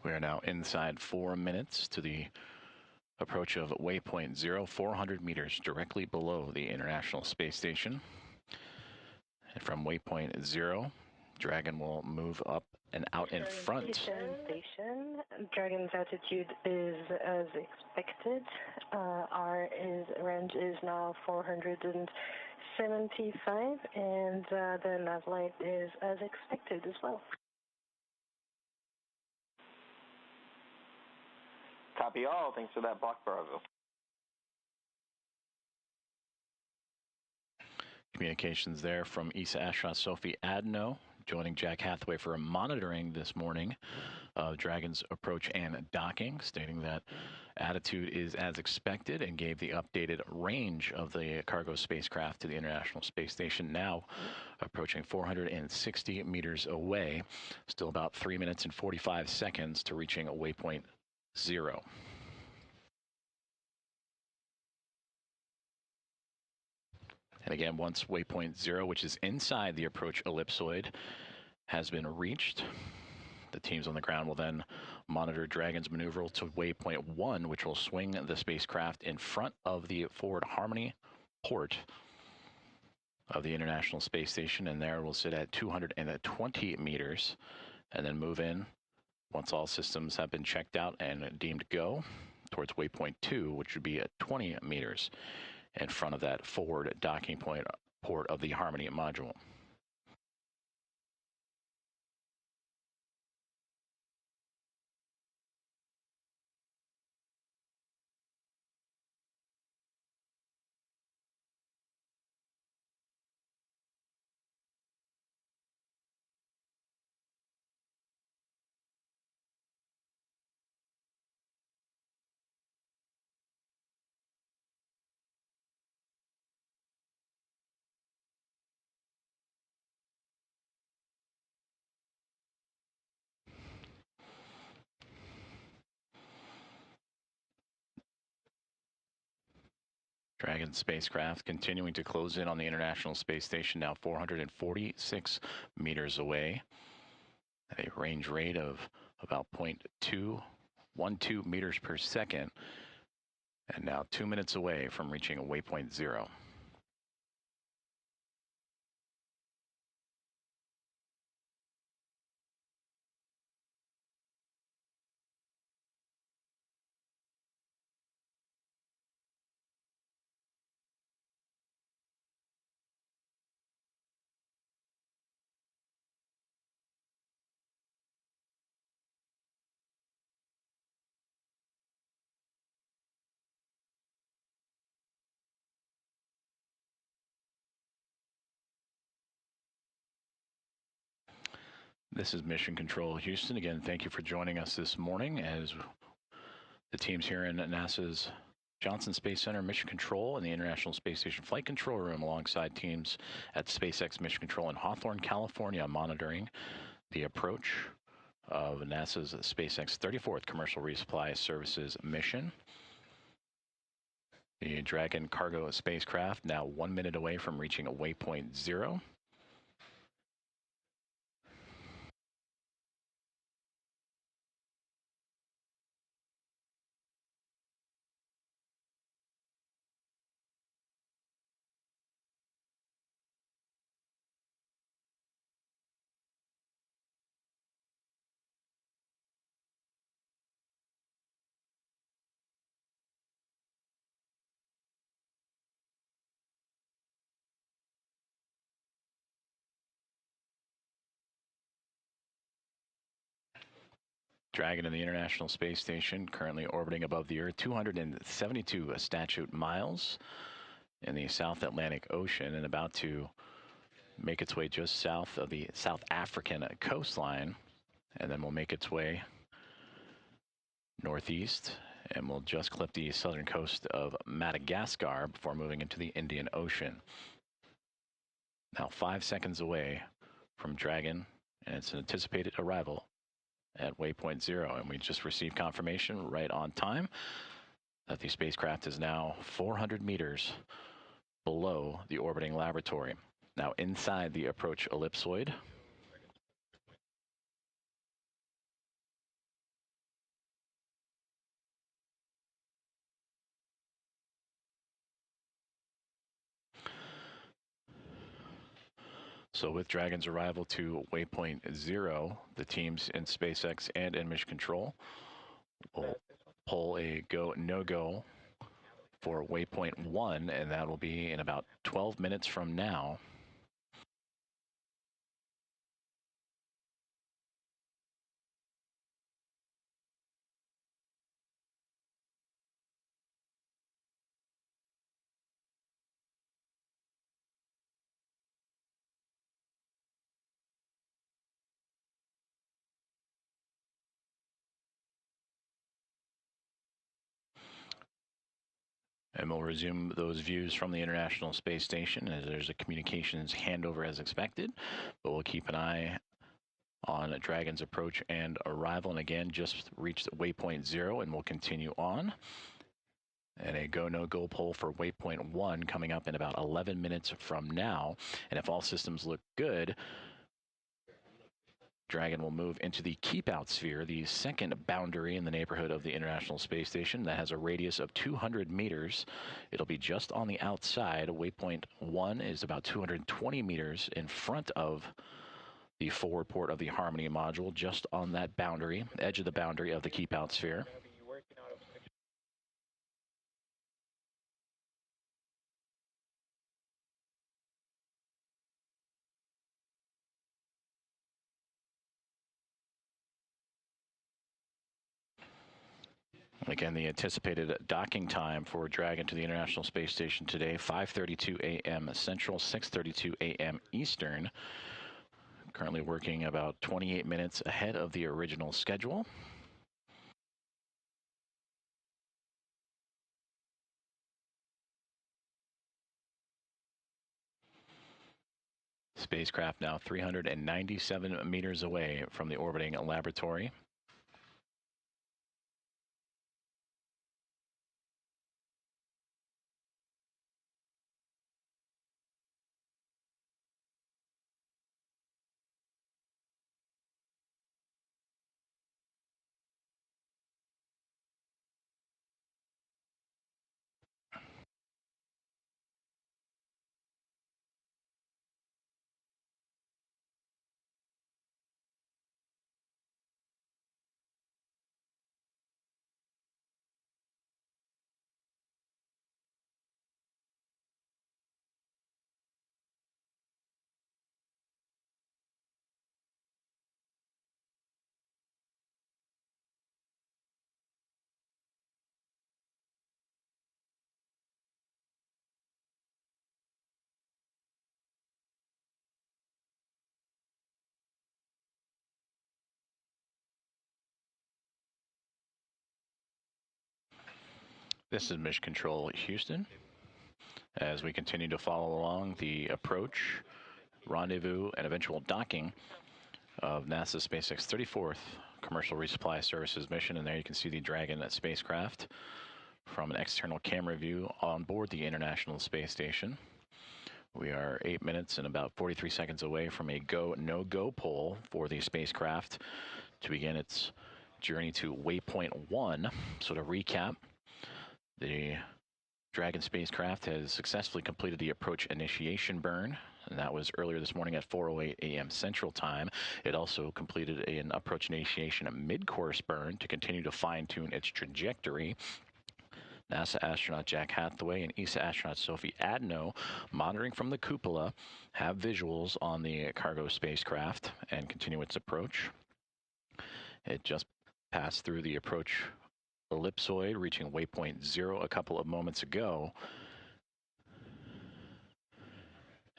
We are now inside 4 minutes to the approach of waypoint 0, 400 meters directly below the International Space Station. And from waypoint 0, Dragon will move up and out in front. Station. Dragon's altitude is as expected. Range is now 475, and the nav light is as expected as well. Copy all. Thanks for that, Block Bravo. Communications there from ESA astronaut Sophie Adno, joining Jack Hathaway for monitoring this morning of Dragon's approach and docking, stating that attitude is as expected, and gave the updated range of the cargo spacecraft to the International Space Station, now approaching 460 meters away. Still about 3 minutes and 45 seconds to reaching waypoint 0. And again, once waypoint 0, which is inside the approach ellipsoid, has been reached, the teams on the ground will then monitor Dragon's maneuver to waypoint 1, which will swing the spacecraft in front of the forward Harmony port of the International Space Station, and there will sit at 220 meters, and then move in once all systems have been checked out and deemed go towards waypoint 2, which would be at 20 meters in front of that forward docking point port of the Harmony module. Dragon spacecraft continuing to close in on the International Space Station, now 446 meters away at a range rate of about 0.212 meters per second, and now 2 minutes away from reaching a waypoint 0. This is Mission Control Houston. Again, thank you for joining us this morning as the teams here in NASA's Johnson Space Center Mission Control and the International Space Station Flight Control Room, alongside teams at SpaceX Mission Control in Hawthorne, California, monitoring the approach of NASA's SpaceX 34th Commercial Resupply Services mission. The Dragon cargo spacecraft now 1 minute away from reaching a waypoint 0. Dragon and the International Space Station currently orbiting above the Earth, 272 statute miles in the South Atlantic Ocean, and about to make its way just south of the South African coastline, and then will make its way northeast, and will just clip the southern coast of Madagascar before moving into the Indian Ocean. Now 5 seconds away from Dragon and its anticipated arrival at waypoint 0, and we just received confirmation right on time that the spacecraft is now 400 meters below the orbiting laboratory. Now inside the approach ellipsoid. So with Dragon's arrival to waypoint 0, the teams in SpaceX and in Mission Control will pull a go, no-go for waypoint 1, and that will be in about 12 minutes from now. And we'll resume those views from the International Space Station as there's a communications handover as expected, but we'll keep an eye on Dragon's approach and arrival. And again, just reached waypoint 0, and we'll continue on. And a go, no-go poll for waypoint 1 coming up in about 11 minutes from now. And if all systems look good, Dragon will move into the keep-out sphere, the second boundary in the neighborhood of the International Space Station that has a radius of 200 meters. It'll be just on the outside. Waypoint 1 is about 220 meters in front of the forward port of the Harmony module, just on that boundary, edge of the boundary of the keep-out sphere. Again, the anticipated docking time for Dragon to the International Space Station today, 5:32 a.m. Central, 6:32 a.m. Eastern. Currently working about 28 minutes ahead of the original schedule. Spacecraft now 397 meters away from the orbiting laboratory. This is Mission Control Houston. As we continue to follow along the approach, rendezvous, and eventual docking of NASA's SpaceX 34th Commercial Resupply Services mission. And there you can see the Dragon spacecraft from an external camera view on board the International Space Station. We are 8 minutes and about 43 seconds away from a go, no-go poll for the spacecraft to begin its journey to waypoint 1. So to recap, the Dragon spacecraft has successfully completed the approach initiation burn, and that was earlier this morning at 4:08 a.m. Central Time. It also completed an approach initiation mid-course burn to continue to fine-tune its trajectory. NASA astronaut Jack Hathaway and ESA astronaut Sophie Adno, monitoring from the cupola, have visuals on the cargo spacecraft and continue its approach. It just passed through the approach ellipsoid, reaching waypoint 0 a couple of moments ago.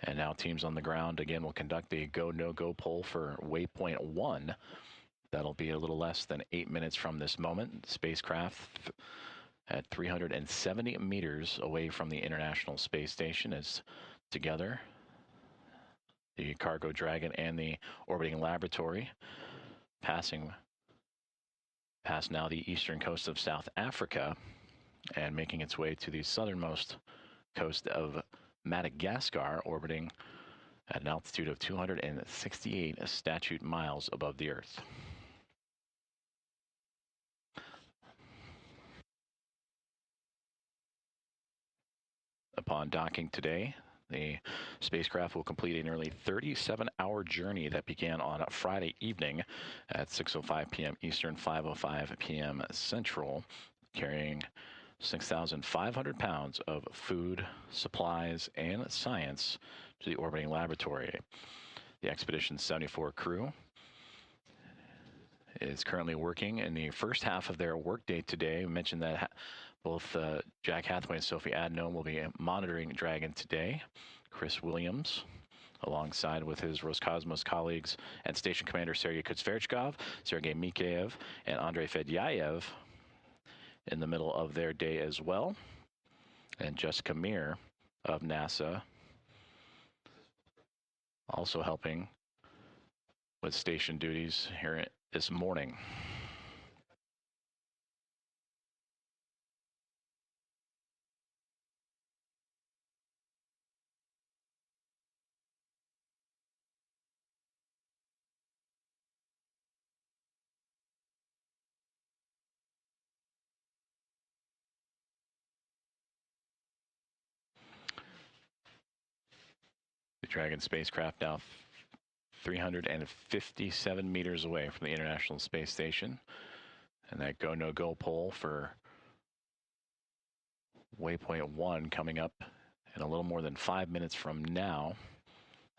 And now teams on the ground again will conduct the go, no-go poll for waypoint 1. That'll be a little less than 8 minutes from this moment. Spacecraft at 370 meters away from the International Space Station is together. The cargo Dragon and the orbiting laboratory passing past now the eastern coast of South Africa and making its way to the southernmost coast of Madagascar, orbiting at an altitude of 268 statute miles above the Earth. Upon docking today, the spacecraft will complete a nearly 37-hour journey that began on Friday evening at 6:05 p.m. Eastern, 5:05 p.m. Central, carrying 6,500 pounds of food, supplies, and science to the orbiting laboratory. The Expedition 74 crew is currently working in the first half of their workday today. We mentioned that both Jack Hathaway and Sophie Adno will be monitoring Dragon today. Chris Williams, alongside with his Roscosmos colleagues and Station Commander Sergei Kutsverchkov, Sergei Mikheyev, and Andrei Fedyayev, in the middle of their day as well. And Jessica Meir of NASA also helping with station duties here this morning. The Dragon spacecraft now 357 meters away from the International Space Station. And that go, no-go poll for waypoint 1 coming up in a little more than 5 minutes from now,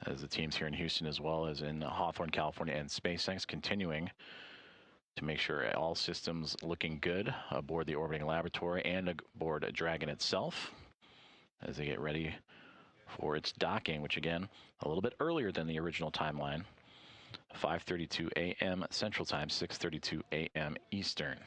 as the teams here in Houston as well as in Hawthorne, California, and SpaceX continuing to make sure all systems looking good aboard the orbiting laboratory and aboard Dragon itself as they get ready for its docking, which again, a little bit earlier than the original timeline. 5:32 a.m. Central Time, 6:32 a.m. Eastern.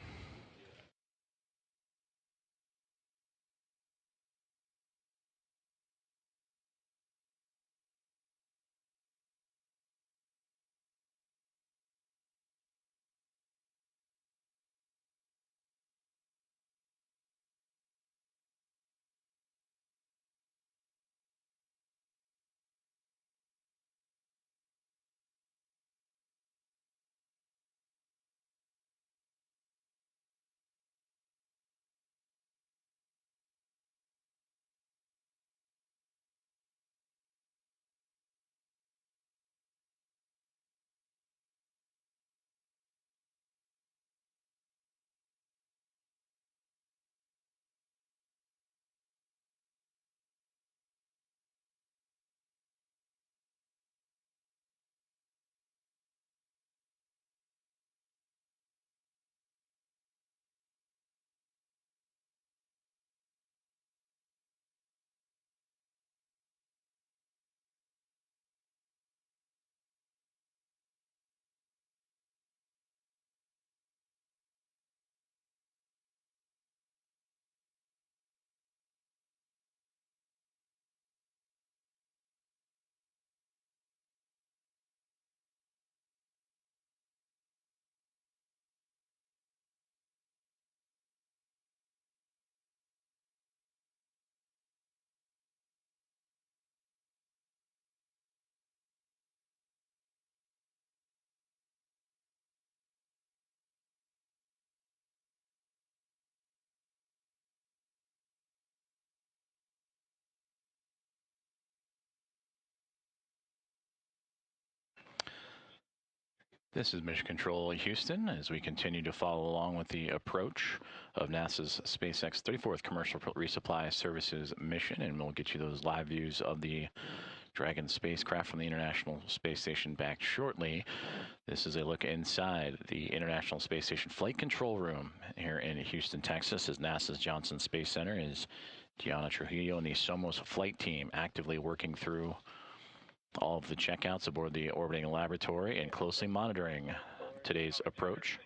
This is Mission Control Houston as we continue to follow along with the approach of NASA's SpaceX 34th Commercial Resupply Services mission, and we'll get you those live views of the Dragon spacecraft from the International Space Station back shortly. This is a look inside the International Space Station Flight Control Room here in Houston, Texas, as NASA's Johnson Space Center is Gianna Trujillo and the Somos flight team actively working through all of the checkouts aboard the orbiting laboratory and closely monitoring today's approach.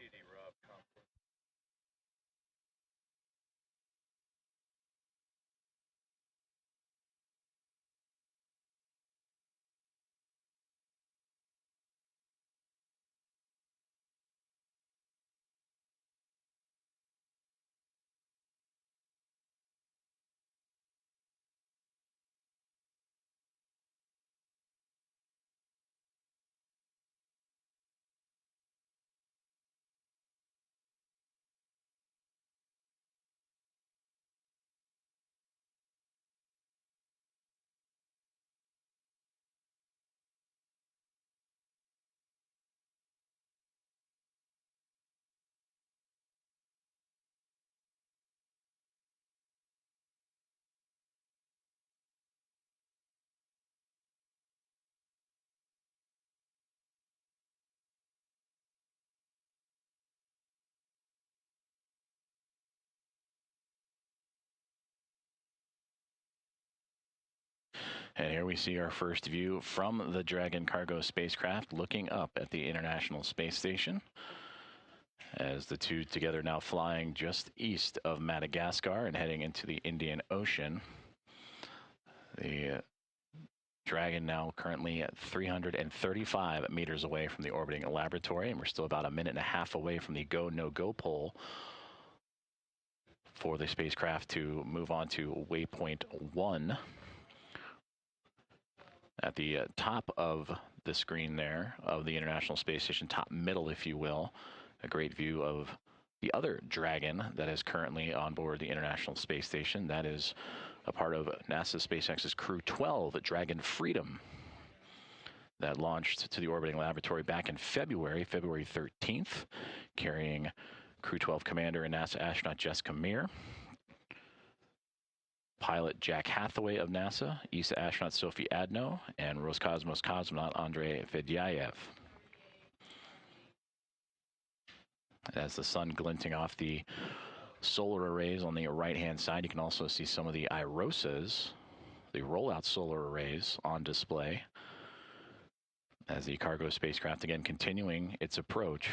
And here we see our first view from the Dragon cargo spacecraft looking up at the International Space Station, as the two together now flying just east of Madagascar and heading into the Indian Ocean. The Dragon now currently at 335 meters away from the orbiting laboratory, and we're still about a minute and a half away from the go, no-go pole for the spacecraft to move on to waypoint 1. At the top of the screen there of the International Space Station, top middle, if you will, a great view of the other Dragon that is currently on board the International Space Station. That is a part of NASA SpaceX's Crew 12, Dragon Freedom, that launched to the orbiting laboratory back in February 13th, carrying Crew 12 commander and NASA astronaut Jessica Meir, pilot Jack Hathaway of NASA, ESA astronaut Sophie Adno, and Roscosmos cosmonaut Andrei Fedyaev. As the sun glinting off the solar arrays on the right-hand side, you can also see some of the IROSAs, the rollout solar arrays, on display, as the cargo spacecraft again continuing its approach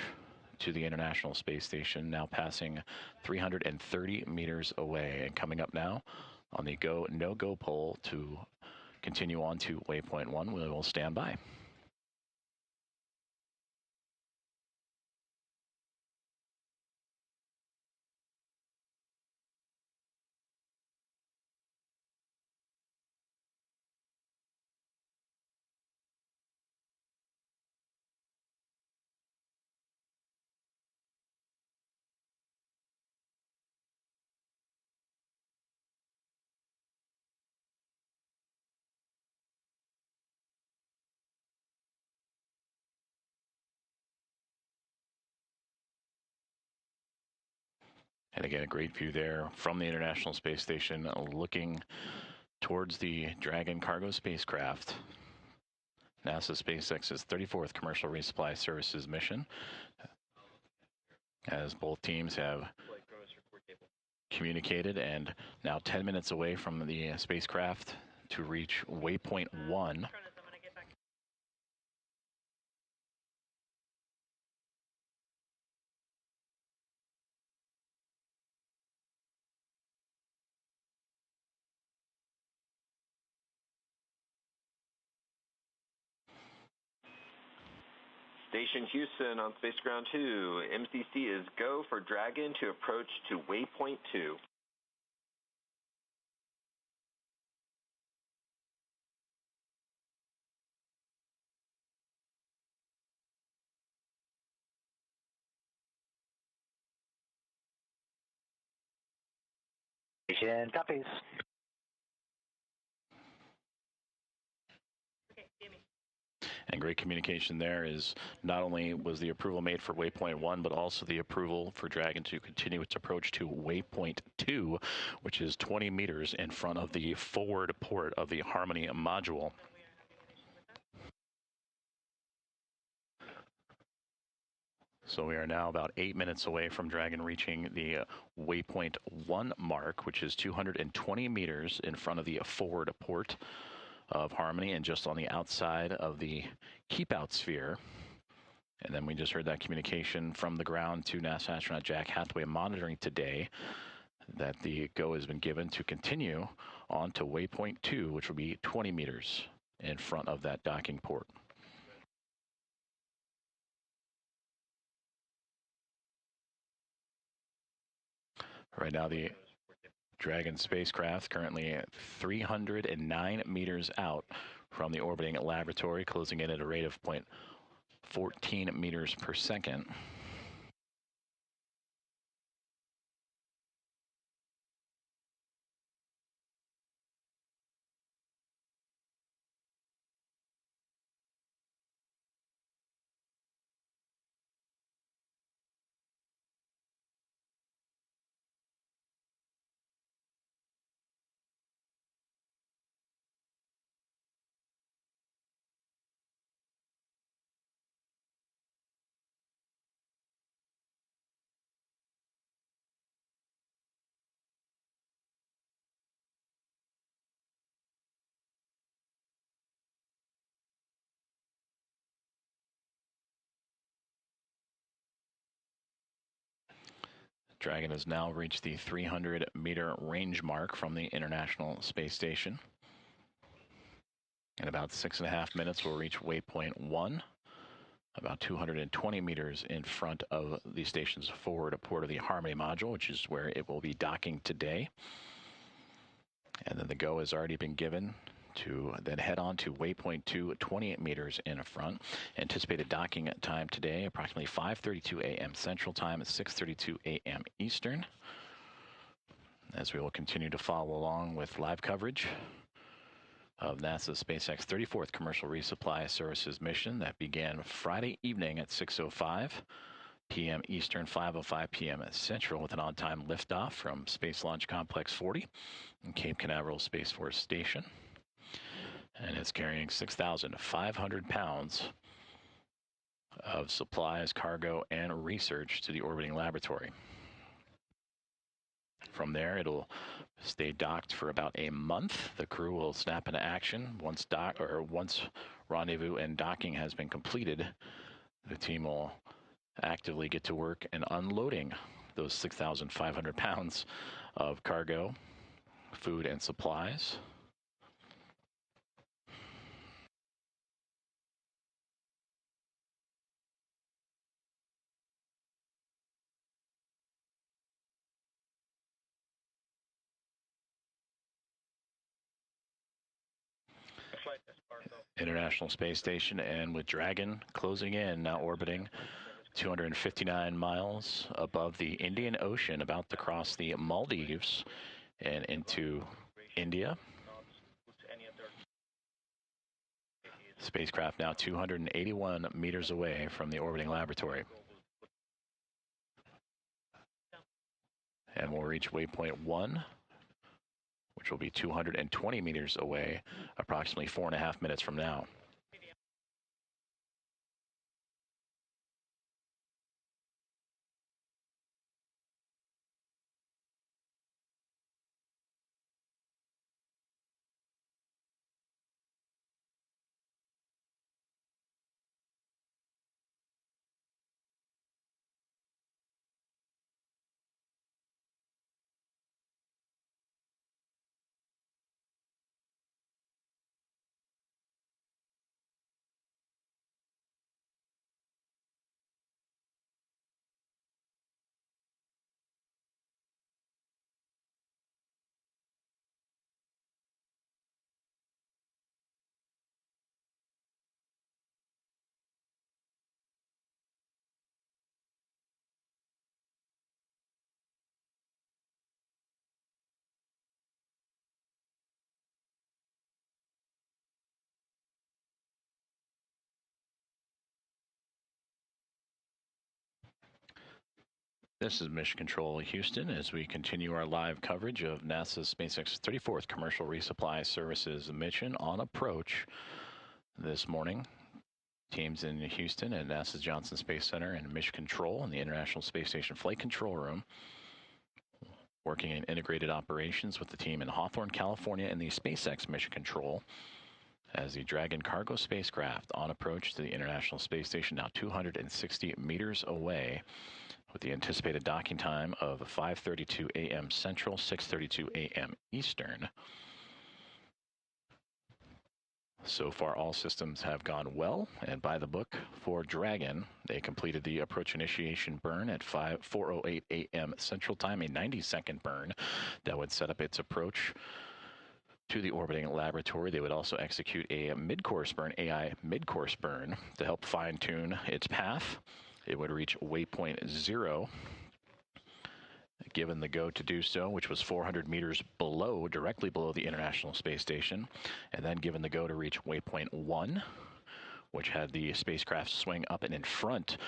to the International Space Station, now passing 330 meters away. And coming up now on the go, no-go pole to continue on to waypoint 1, we will stand by. And again, a great view there from the International Space Station looking towards the Dragon cargo spacecraft, NASA SpaceX's 34th Commercial Resupply Services mission, as both teams have communicated and now 10 minutes away from the spacecraft to reach waypoint 1. Station Houston on Space Ground 2. MCC is go for Dragon to approach to waypoint 2. Station copies. And great communication there is not only was the approval made for waypoint 1, but also the approval for Dragon to continue its approach to waypoint 2, which is 20 meters in front of the forward port of the Harmony module. So we are now about 8 minutes away from Dragon reaching the waypoint 1 mark, which is 220 meters in front of the forward port of Harmony and just on the outside of the keep out sphere. And then we just heard that communication from the ground to NASA astronaut Jack Hathaway monitoring today that the go has been given to continue on to waypoint 2, which will be 20 meters in front of that docking port. Right now, the Dragon spacecraft currently at 309 meters out from the orbiting laboratory, closing in at a rate of 0.14 meters per second. Dragon has now reached the 300-meter range mark from the International Space Station. In about 6.5 minutes, we'll reach waypoint 1, about 220 meters in front of the station's forward port of the Harmony module, which is where it will be docking today. And then the go has already been given to then head on to waypoint 2, 28 meters in front. Anticipated docking time today, approximately 5:32 a.m. Central Time at 6:32 a.m. Eastern. As we will continue to follow along with live coverage of NASA's SpaceX 34th Commercial Resupply Services mission that began Friday evening at 6:05 p.m. Eastern, 5:05 p.m. Central, with an on-time liftoff from Space Launch Complex 40 and Cape Canaveral Space Force Station. And it's carrying 6,500 pounds of supplies, cargo, and research to the orbiting laboratory. From there, it'll stay docked for about a month. The crew will snap into action once rendezvous and docking has been completed. The team will actively get to work and unloading those 6,500 pounds of cargo, food, and supplies. International Space Station, and with Dragon closing in, now orbiting 259 miles above the Indian Ocean, about to cross the Maldives and into India. Spacecraft now 281 meters away from the orbiting laboratory. And we'll reach waypoint 1, which will be 220 meters away, approximately 4.5 minutes from now. This is Mission Control Houston as we continue our live coverage of NASA's SpaceX 34th Commercial Resupply Services mission on approach this morning. Teams in Houston at NASA's Johnson Space Center and Mission Control in the International Space Station Flight Control Room, working in integrated operations with the team in Hawthorne, California in the SpaceX Mission Control as the Dragon cargo spacecraft on approach to the International Space Station, now 260 meters away, with the anticipated docking time of 5:32 a.m. Central, 6:32 a.m. Eastern. So far, all systems have gone well and by the book for Dragon. They completed the approach initiation burn at 4:08 a.m. Central Time, a 90-second burn that would set up its approach to the orbiting laboratory. They would also execute a mid-course burn, AI mid-course burn, to help fine-tune its path. It would reach waypoint 0, given the go to do so, which was 400 meters below, directly below the International Space Station, and then given the go to reach waypoint 1, which had the spacecraft swing up and in front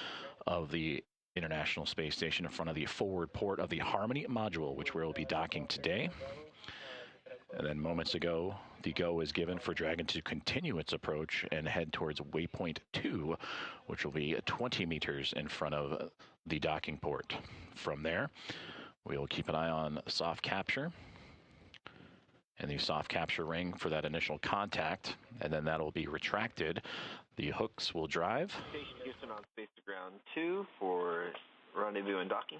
of the International Space Station, in front of the forward port of the Harmony module, which we will be docking today. And then moments ago, the go was given for Dragon to continue its approach and head towards waypoint 2, which will be 20 meters in front of the docking port. From there, we will keep an eye on soft capture and the soft capture ring for that initial contact, and then that'll be retracted. The hooks will drive. Station Houston on Space to Ground 2 for rendezvous and docking.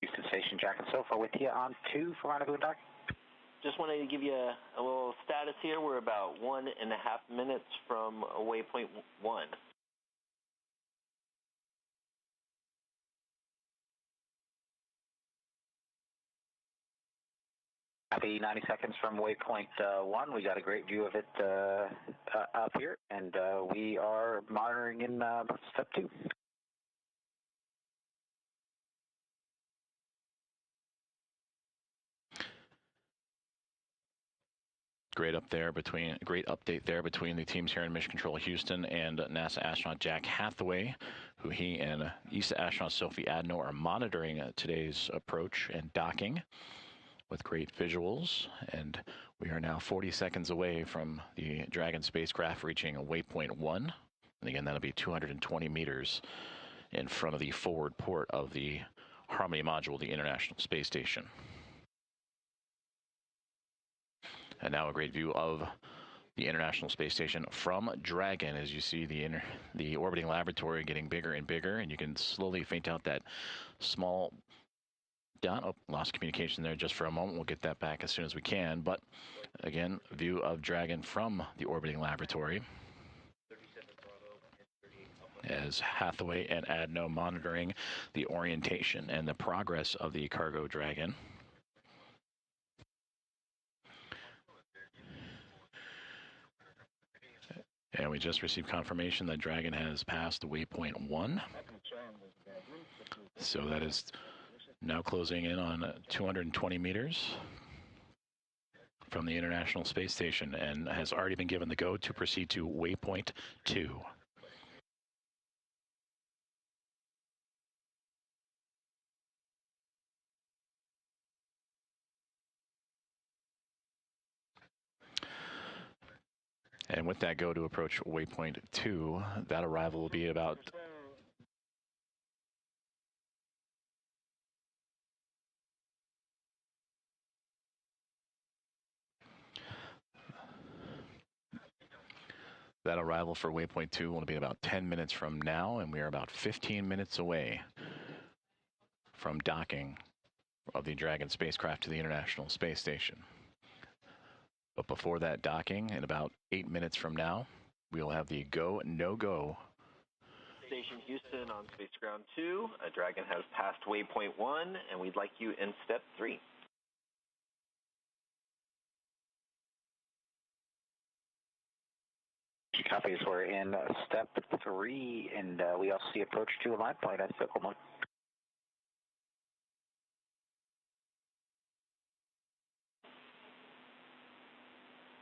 Houston Station, Jack and Sofa with you on 2 for rendezvous and docking. Just wanted to give you a little status here. We're about 1.5 minutes from waypoint 1. Happy 90 seconds from waypoint 1. We got a great view of it up here, and we are monitoring in step 2. Great update there between the teams here in Mission Control Houston and NASA astronaut Jack Hathaway, who he and ESA astronaut Sophie Adno are monitoring today's approach and docking with great visuals. And we are now 40 seconds away from the Dragon spacecraft reaching waypoint 1. And again, that'll be 220 meters in front of the forward port of the Harmony module, the International Space Station. And now a great view of the International Space Station from Dragon, as you see the orbiting laboratory getting bigger and bigger, and you can slowly faint out that small dot. Oh, lost communication there just for a moment. We'll get that back as soon as we can. But again, view of Dragon from the orbiting laboratory, as Hathaway and Adno monitoring the orientation and the progress of the cargo Dragon. And we just received confirmation that Dragon has passed waypoint 1. So that is now closing in on 220 meters from the International Space Station and has already been given the go to proceed to waypoint 2. And with that go to approach waypoint 2, that arrival will be about that arrival for waypoint 2 will be about 10 minutes from now, and we are about 15 minutes away from docking of the Dragon spacecraft to the International Space Station. But before that docking, in about 8 minutes from now, we will have the go, no-go. Station Houston on Space Ground 2. Dragon has passed waypoint 1, and we'd like you in step 3. Copies. We're in step 3, and we also see approach 2 line flight at vehicle mode.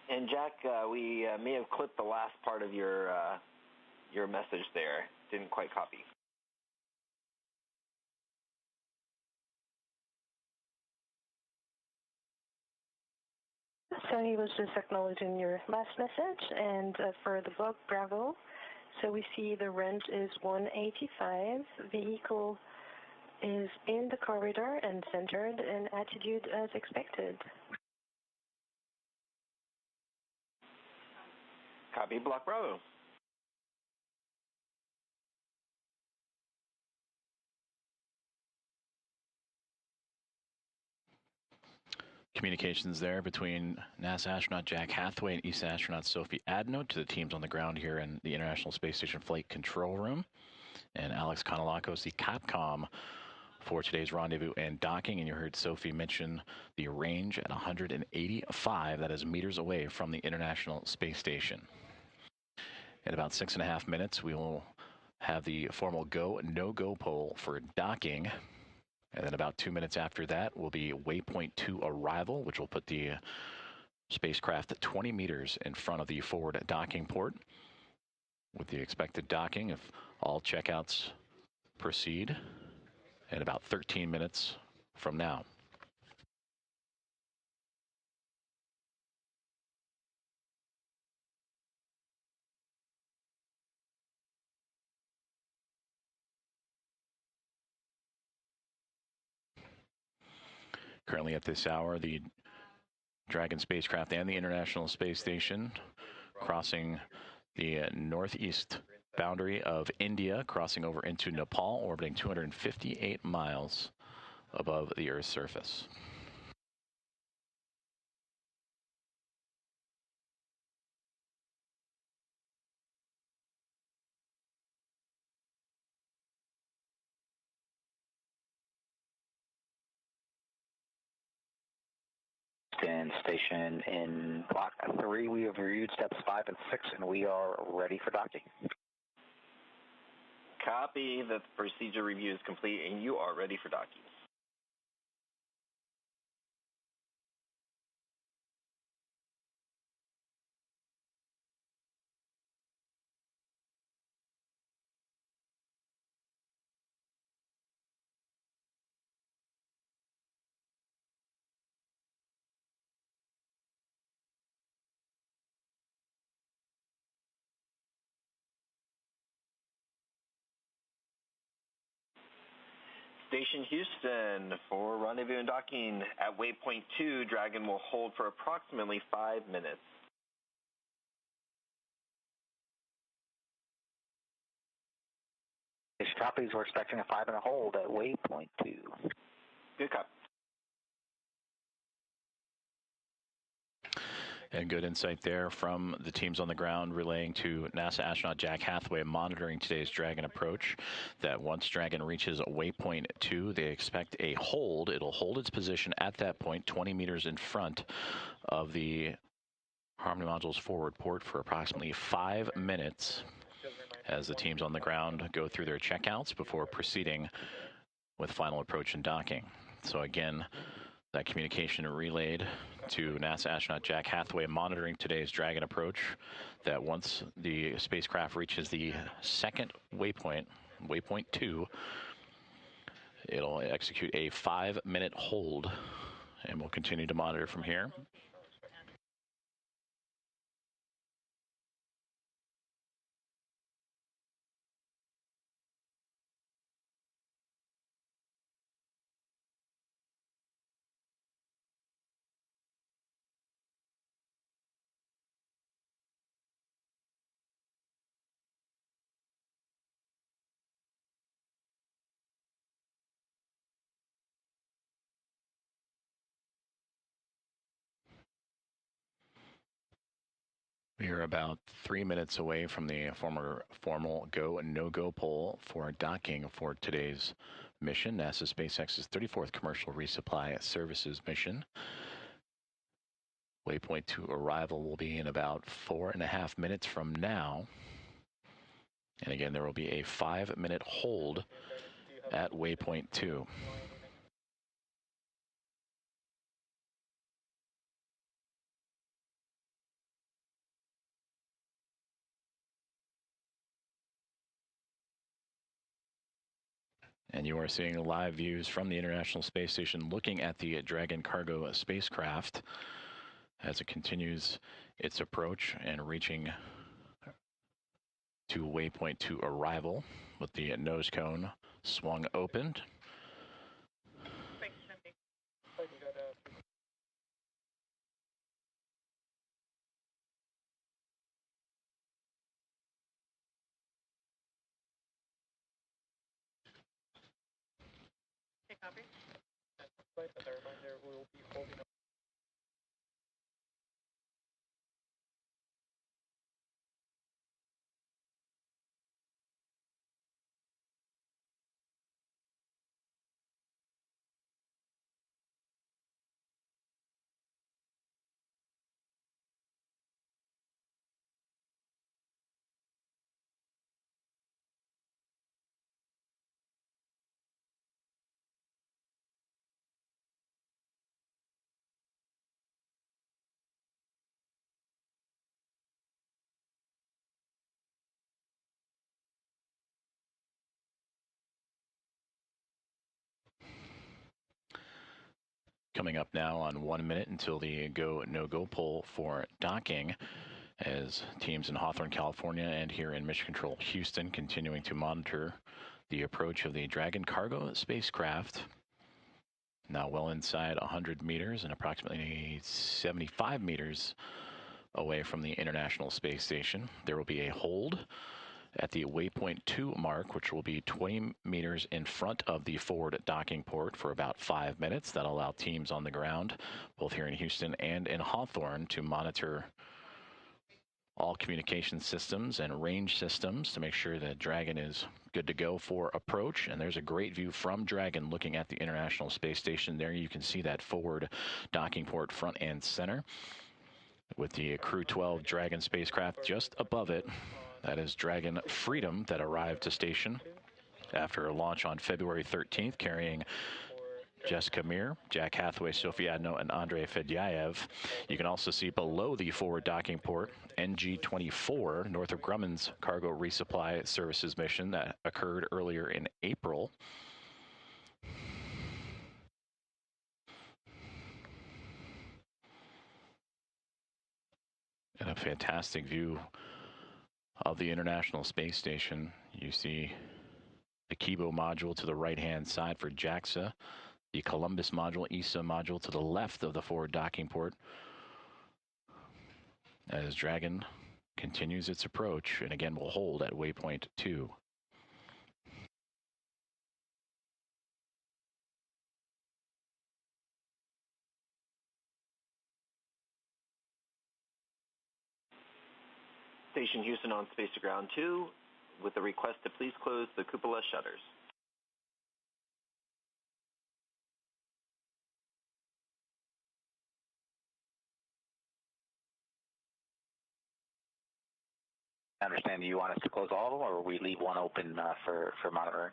And Jack, we may have clipped the last part of your message there. Didn't quite copy. So he was just acknowledging your last message, and for the block Bravo, so we see the range is 185, vehicle is in the corridor and centered, and attitude as expected. Copy, block Bravo. Communications there between NASA astronaut Jack Hathaway and ESA astronaut Sophie Adno to the teams on the ground here in the International Space Station Flight Control Room. And Alex Konolakos, the Capcom for today's rendezvous and docking. And you heard Sophie mention the range at 185, that is meters away from the International Space Station. In about 6.5 minutes, we will have the formal go, no-go poll for docking. And then about 2 minutes after that will be waypoint 2 arrival, which will put the spacecraft at 20 meters in front of the forward docking port. With the expected docking, if all checkouts proceed, in about 13 minutes from now. Currently at this hour, the Dragon spacecraft and the International Space Station crossing the northeast boundary of India, crossing over into Nepal, orbiting 258 miles above the Earth's surface. In station in block 3, we have reviewed steps 5 and 6, and we are ready for docking. Copy that the procedure review is complete and you are ready for docking. Station Houston, for rendezvous and docking at waypoint 2, Dragon will hold for approximately 5 minutes. Station copies, we're expecting a 5-minute hold at waypoint 2. Good copy. And good insight there from the teams on the ground relaying to NASA astronaut Jack Hathaway monitoring today's Dragon approach that once Dragon reaches waypoint 2, they expect a hold. It'll hold its position at that point, 20 meters in front of the Harmony module's forward port for approximately 5 minutes as the teams on the ground go through their checkouts before proceeding with final approach and docking. So again, that communication relayed to NASA astronaut Jack Hathaway monitoring today's Dragon approach that once the spacecraft reaches the second waypoint, waypoint 2, it'll execute a 5-minute hold, and we'll continue to monitor from here. We are about 3 minutes away from the formal go and no-go poll for docking for today's mission, NASA SpaceX's 34th Commercial Resupply Services mission. Waypoint 2 arrival will be in about 4.5 minutes from now. And again, there will be a 5-minute hold at waypoint 2. And you are seeing live views from the International Space Station looking at the Dragon cargo spacecraft as it continues its approach and reaching to waypoint 2 arrival with the nose cone swung open. Thanks, Cindy. Oh, you got okay, copy. As a reminder, we will be holding up. Coming up now on 1 minute until the go, no-go poll for docking, as teams in Hawthorne, California and here in Mission Control Houston continuing to monitor the approach of the Dragon cargo spacecraft. Now well inside 100 meters and approximately 75 meters away from the International Space Station. There will be a hold at the waypoint 2 mark, which will be 20 meters in front of the forward docking port for about 5 minutes. That'll allow teams on the ground, both here in Houston and in Hawthorne, to monitor all communication systems and range systems to make sure that Dragon is good to go for approach. And there's a great view from Dragon looking at the International Space Station. There you can see that forward docking port front and center with the Crew 12 Dragon spacecraft just above it. That is Dragon Freedom that arrived to station after a launch on February 13th, carrying Jessica Meir, Jack Hathaway, Sofiadno, and Andrei Fedyaev. You can also see below the forward docking port NG-24, Northrop Grumman's cargo resupply services mission that occurred earlier in April. And a fantastic view of the International Space Station. You see the Kibo module to the right-hand side for JAXA, the Columbus module, ESA module to the left of the forward docking port, as Dragon continues its approach, and again will hold at waypoint 2. Station Houston on Space to Ground 2 with a request to please close the cupola shutters. I understand you want us to close all of them, or we leave one open for monitoring?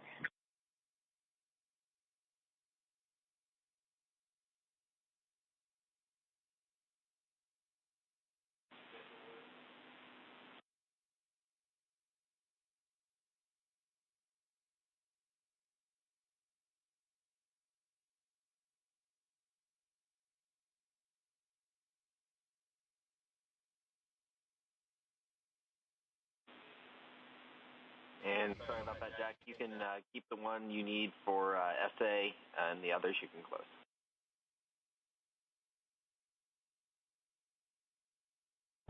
And sorry about that, Jack. You can keep the one you need for SA, and the others you can close.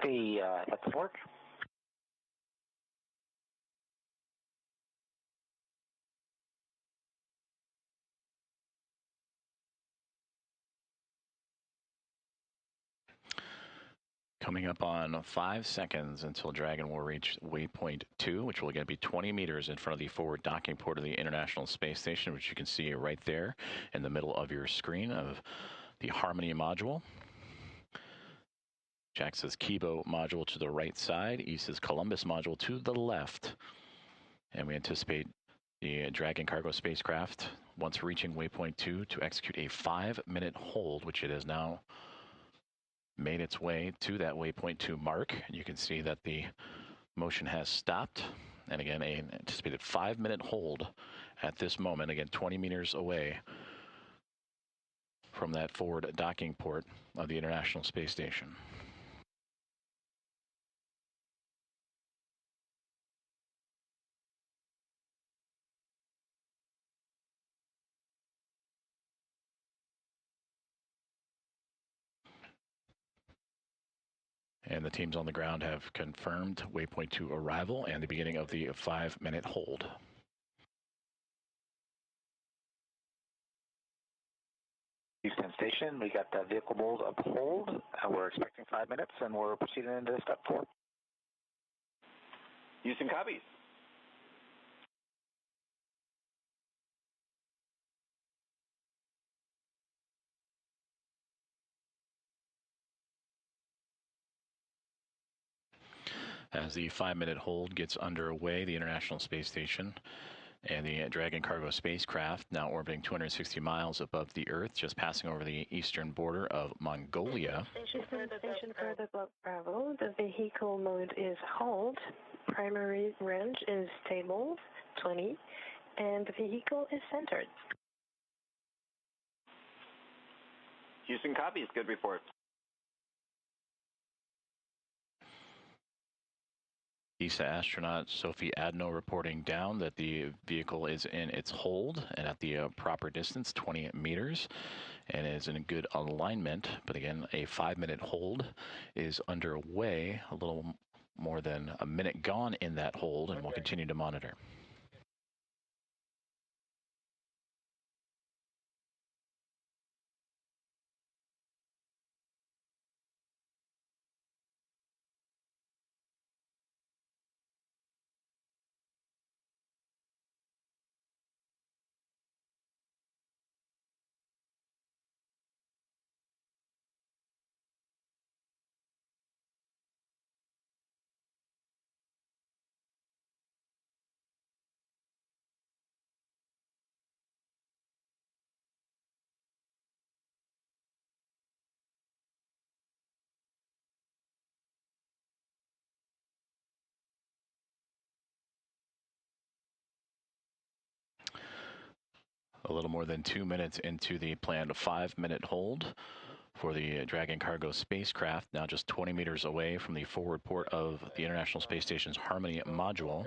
Okay, that's work. Coming up on 5 seconds until Dragon will reach waypoint 2, which will again be 20 meters in front of the forward docking port of the International Space Station, which you can see right there in the middle of your screen of the Harmony module. JAXA's Kibo module to the right side, ESA's Columbus module to the left. And we anticipate the Dragon cargo spacecraft, once reaching waypoint 2, to execute a 5-minute hold, which it has now made its way to that waypoint 2 mark. You can see that the motion has stopped. And again, an anticipated 5-minute hold at this moment, again, 20 meters away from that forward docking port of the International Space Station. And the teams on the ground have confirmed waypoint 2 arrival and the beginning of the 5-minute hold. Houston Station, we got the vehicle mode of hold. We're expecting 5 minutes, and we're proceeding into step 4. Houston copies. As the 5-minute hold gets underway, the International Space Station and the Dragon cargo spacecraft, now orbiting 260 miles above the Earth, just passing over the eastern border of Mongolia. Station for the Block Bravo. The vehicle mode is hold. Primary range is stable, 20, and the vehicle is centered. Houston copies. Good report. ESA astronaut Sophie Adno reporting down that the vehicle is in its hold and at the proper distance, 20 meters, and is in good alignment. But again, a 5-minute hold is underway, a little more than a minute gone in that hold, and we'll continue to monitor. A little more than 2 minutes into the planned 5-minute hold for the Dragon cargo spacecraft, now just 20 meters away from the forward port of the International Space Station's Harmony module.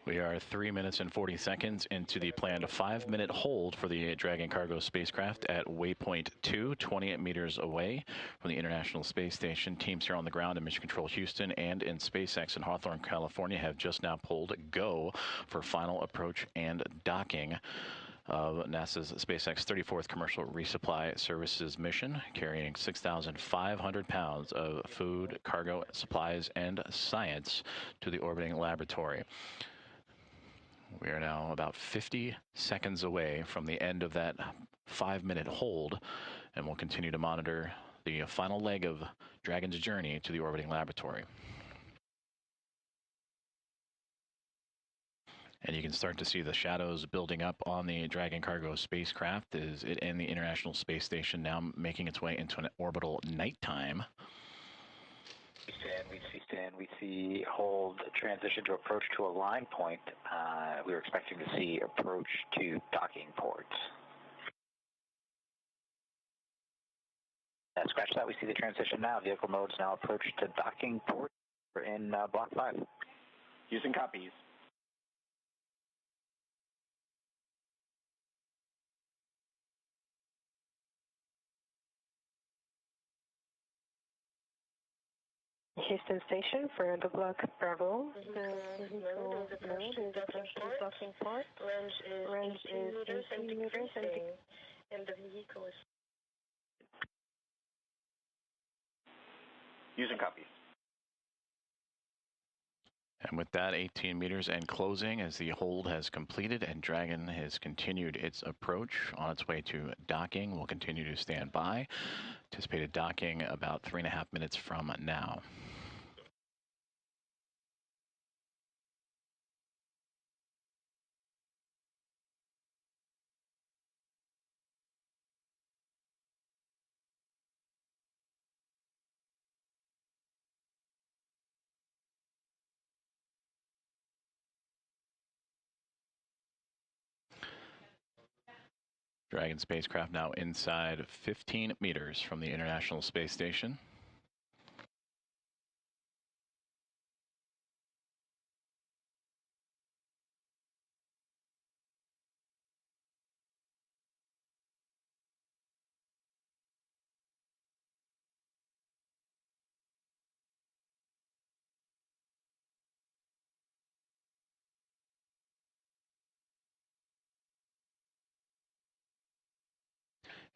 We are 3 minutes and 40 seconds into the planned 5-minute hold for the Dragon cargo spacecraft at waypoint 2, 28 meters away from the International Space Station. Teams here on the ground in Mission Control Houston and in SpaceX in Hawthorne, California have just now pulled go for final approach and docking of NASA's SpaceX 34th Commercial Resupply Services mission, carrying 6,500 pounds of food, cargo, supplies, and science to the orbiting laboratory. We are now about 50 seconds away from the end of that 5-minute hold, and we'll continue to monitor the final leg of Dragon's journey to the orbiting laboratory. And you can start to see the shadows building up on the Dragon cargo spacecraft as it and the International Space Station now making its way into an orbital nighttime. We see hold transition to approach to a line point. We were expecting to see approach to docking ports. Scratch that, we see the transition now. Vehicle modes now approach to docking port in Block 5. Using copies. Houston Station for the block Bravo. The vehicle node is approaching docking port. Range is 18 meters and the vehicle is... Using copies. And with that, 18 meters and closing as the hold has completed and Dragon has continued its approach on its way to docking. We'll continue to stand by. Anticipated docking about 3.5 minutes from now. Dragon spacecraft now inside 15 meters from the International Space Station.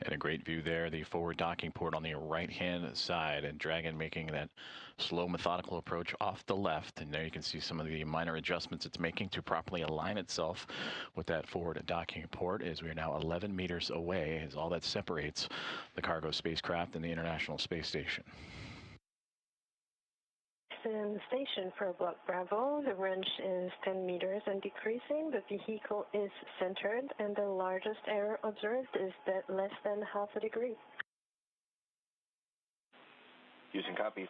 And a great view there, the forward docking port on the right-hand side, and Dragon making that slow, methodical approach off the left. And there you can see some of the minor adjustments it's making to properly align itself with that forward docking port, as we are now 11 meters away, as all that separates the cargo spacecraft and the International Space Station. In the station for block Bravo, the range is 10 meters and decreasing. The vehicle is centered, and the largest error observed is that less than half a degree. Using copies.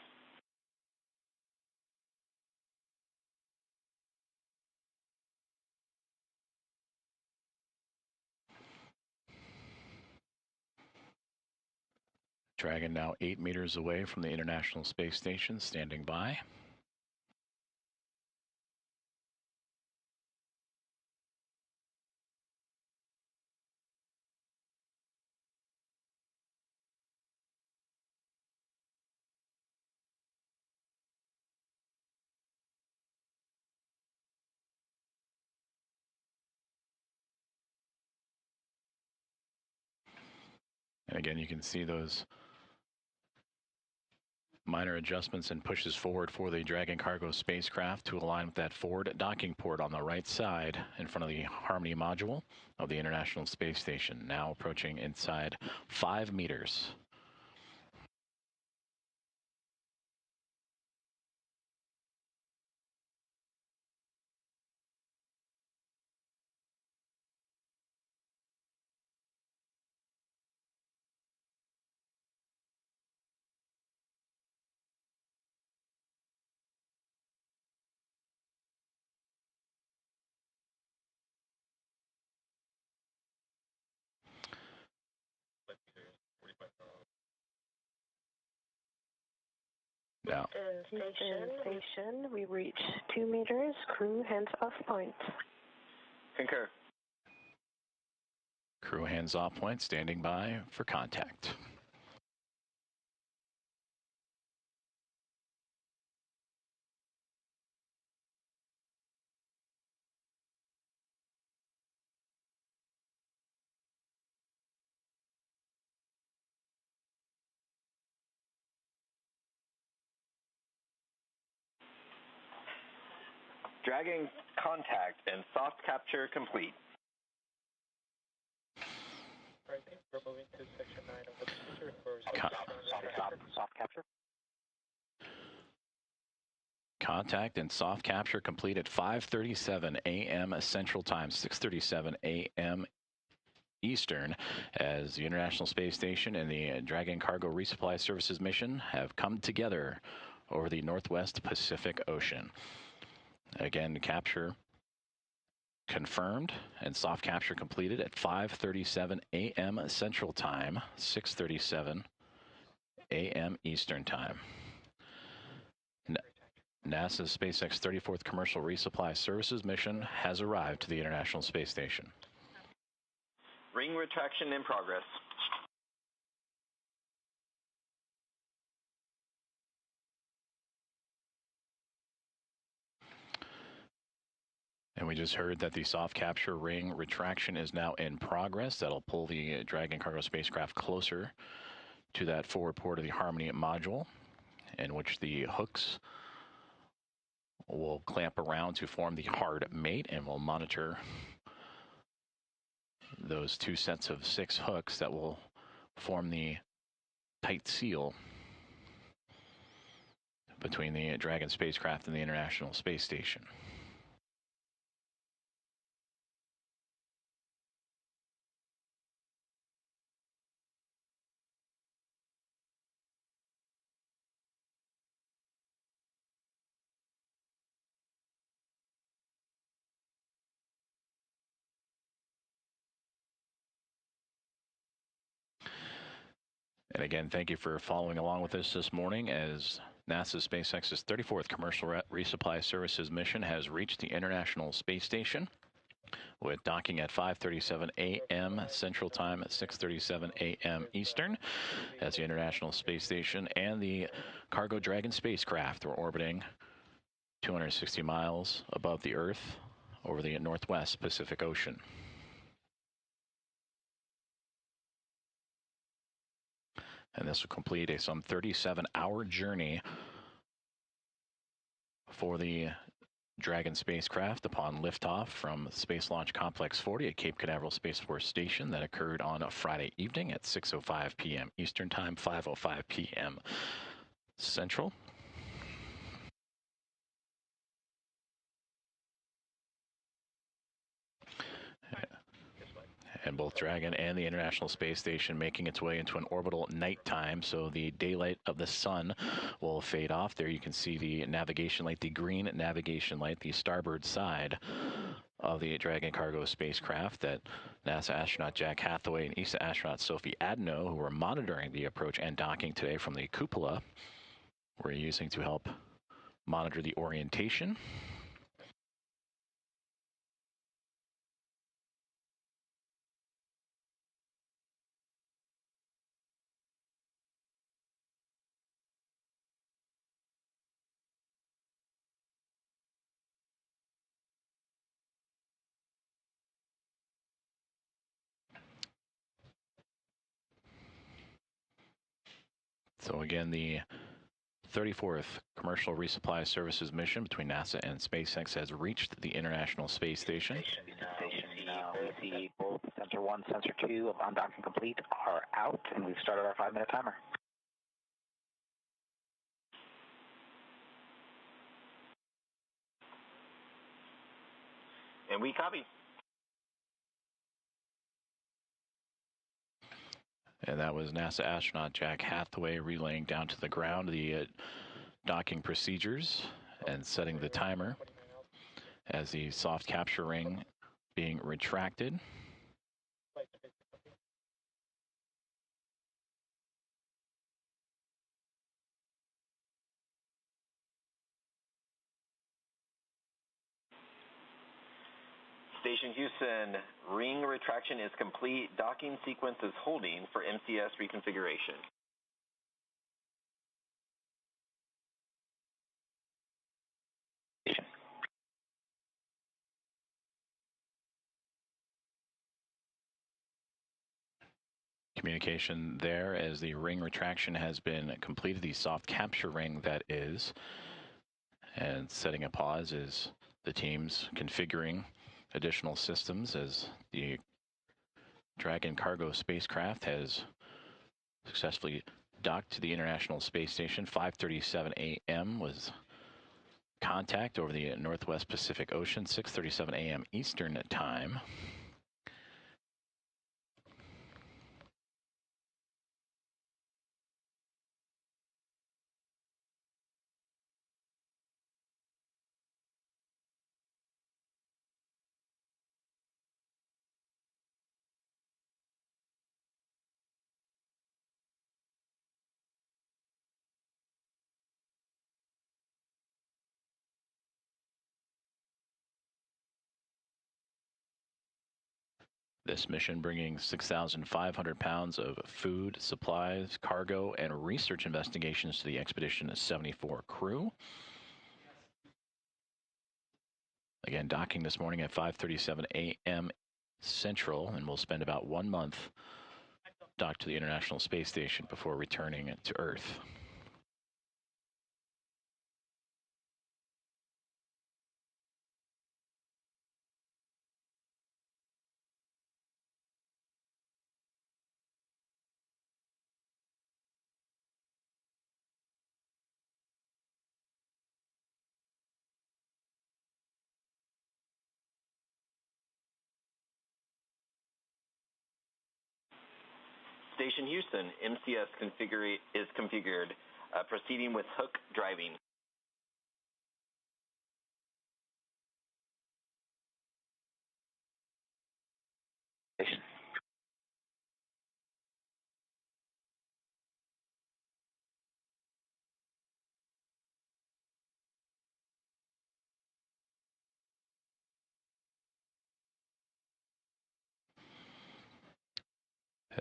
Dragon now 8 meters away from the International Space Station, standing by. And again, you can see those minor adjustments and pushes forward for the Dragon cargo spacecraft to align with that forward docking port on the right side in front of the Harmony module of the International Space Station, now approaching inside 5 meters. Now, Station, we reach 2 meters, crew hands off point. Concur. crew hands off point, standing by for contact. Dragon contact and soft capture complete. All right, we're moving to section 9 of the procedure. For Soft capture. Contact and soft capture complete at 5:37 a.m. Central Time, 6:37 a.m. Eastern, as the International Space Station and the Dragon Cargo Resupply Services mission have come together over the Northwest Pacific Ocean. Again, capture confirmed and soft capture completed at 5:37 a.m. Central Time, 6:37 a.m. Eastern Time. NASA's SpaceX 34th Commercial Resupply Services mission has arrived to the International Space Station. Ring retraction in progress. And we just heard that the soft capture ring retraction is now in progress. That'll pull the Dragon cargo spacecraft closer to that forward port of the Harmony module, in which the hooks will clamp around to form the hard mate, and we'll monitor those two sets of 6 hooks that will form the tight seal between the Dragon spacecraft and the International Space Station. And again, thank you for following along with us this morning as NASA's SpaceX's 34th Commercial Resupply Services mission has reached the International Space Station, with docking at 5:37 a.m. Central Time at 6:37 a.m. Eastern, as the International Space Station and the Cargo Dragon spacecraft are orbiting 260 miles above the Earth over the Northwest Pacific Ocean. And this will complete a some 37-hour journey for the Dragon spacecraft upon liftoff from Space Launch Complex 40 at Cape Canaveral Space Force Station. That occurred on a Friday evening at 6:05 p.m. Eastern Time, 5:05 p.m. Central. And both Dragon and the International Space Station making its way into an orbital nighttime, so the daylight of the sun will fade off. There you can see the navigation light, the green navigation light, the starboard side of the Dragon cargo spacecraft that NASA astronaut Jack Hathaway and ESA astronaut Sophie Adno, who were monitoring the approach and docking today from the cupola, were using to help monitor the orientation. So again, the 34th Commercial Resupply Services mission between NASA and SpaceX has reached the International Space Station. We see both Sensor 1, Sensor 2 of undocking complete are out, and we've started our 5-minute timer. And we copy. And that was NASA astronaut Jack Hathaway relaying down to the ground the docking procedures and setting the timer as the soft capture ring being retracted. Station Houston, ring retraction is complete. Docking sequence is holding for MCS reconfiguration. Communication there as the ring retraction has been completed, the soft capture ring that is, and setting a pause is the teams configuring additional systems as the Dragon cargo spacecraft has successfully docked to the International Space Station. 5:37 a.m. was contact over the Northwest Pacific Ocean, 6:37 a.m. Eastern Time. This mission bringing 6,500 pounds of food, supplies, cargo, and research investigations to the Expedition 74 crew. Again, docking this morning at 5:37 a.m. Central, and we'll spend about 1 month docked to the International Space Station before returning to Earth. Station Houston, MCS is configured, proceeding with hook driving.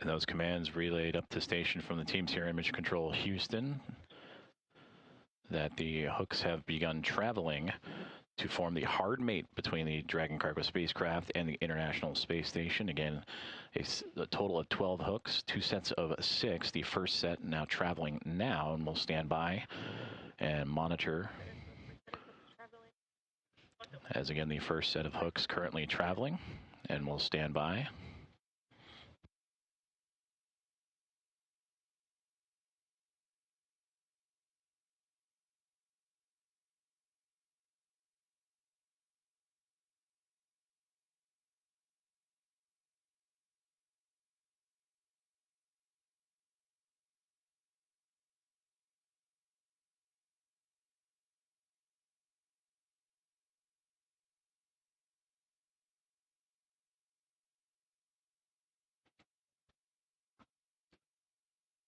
And those commands relayed up to station from the teams here in Mission Control Houston that the hooks have begun traveling to form the hard mate between the Dragon cargo spacecraft and the International Space Station. Again, a total of 12 hooks, 2 sets of 6. The first set now traveling now, and we'll stand by and monitor as again the first set of hooks currently traveling, and we'll stand by.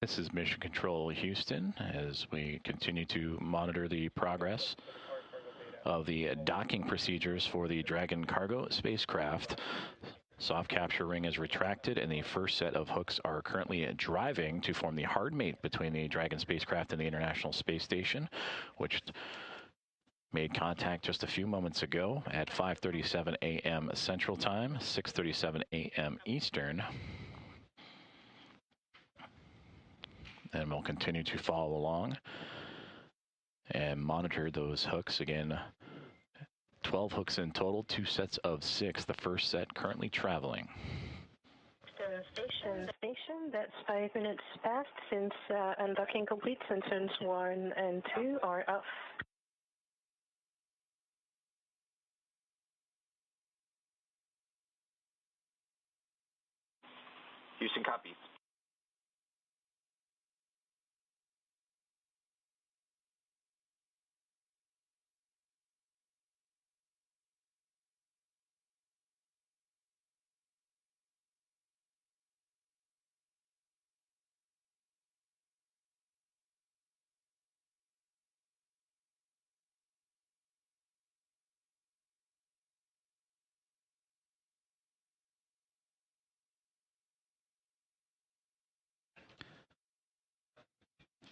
This is Mission Control Houston as we continue to monitor the progress of the docking procedures for the Dragon cargo spacecraft. Soft capture ring is retracted and the first set of hooks are currently driving to form the hard mate between the Dragon spacecraft and the International Space Station, which made contact just a few moments ago at 5:37 a.m. Central Time, 6:37 a.m. Eastern. And we'll continue to follow along and monitor those hooks. Again, 12 hooks in total, 2 sets of 6. The first set currently traveling. Station, that's 5 minutes past since undocking complete. Sensors 1 and 2 are off. Houston copies.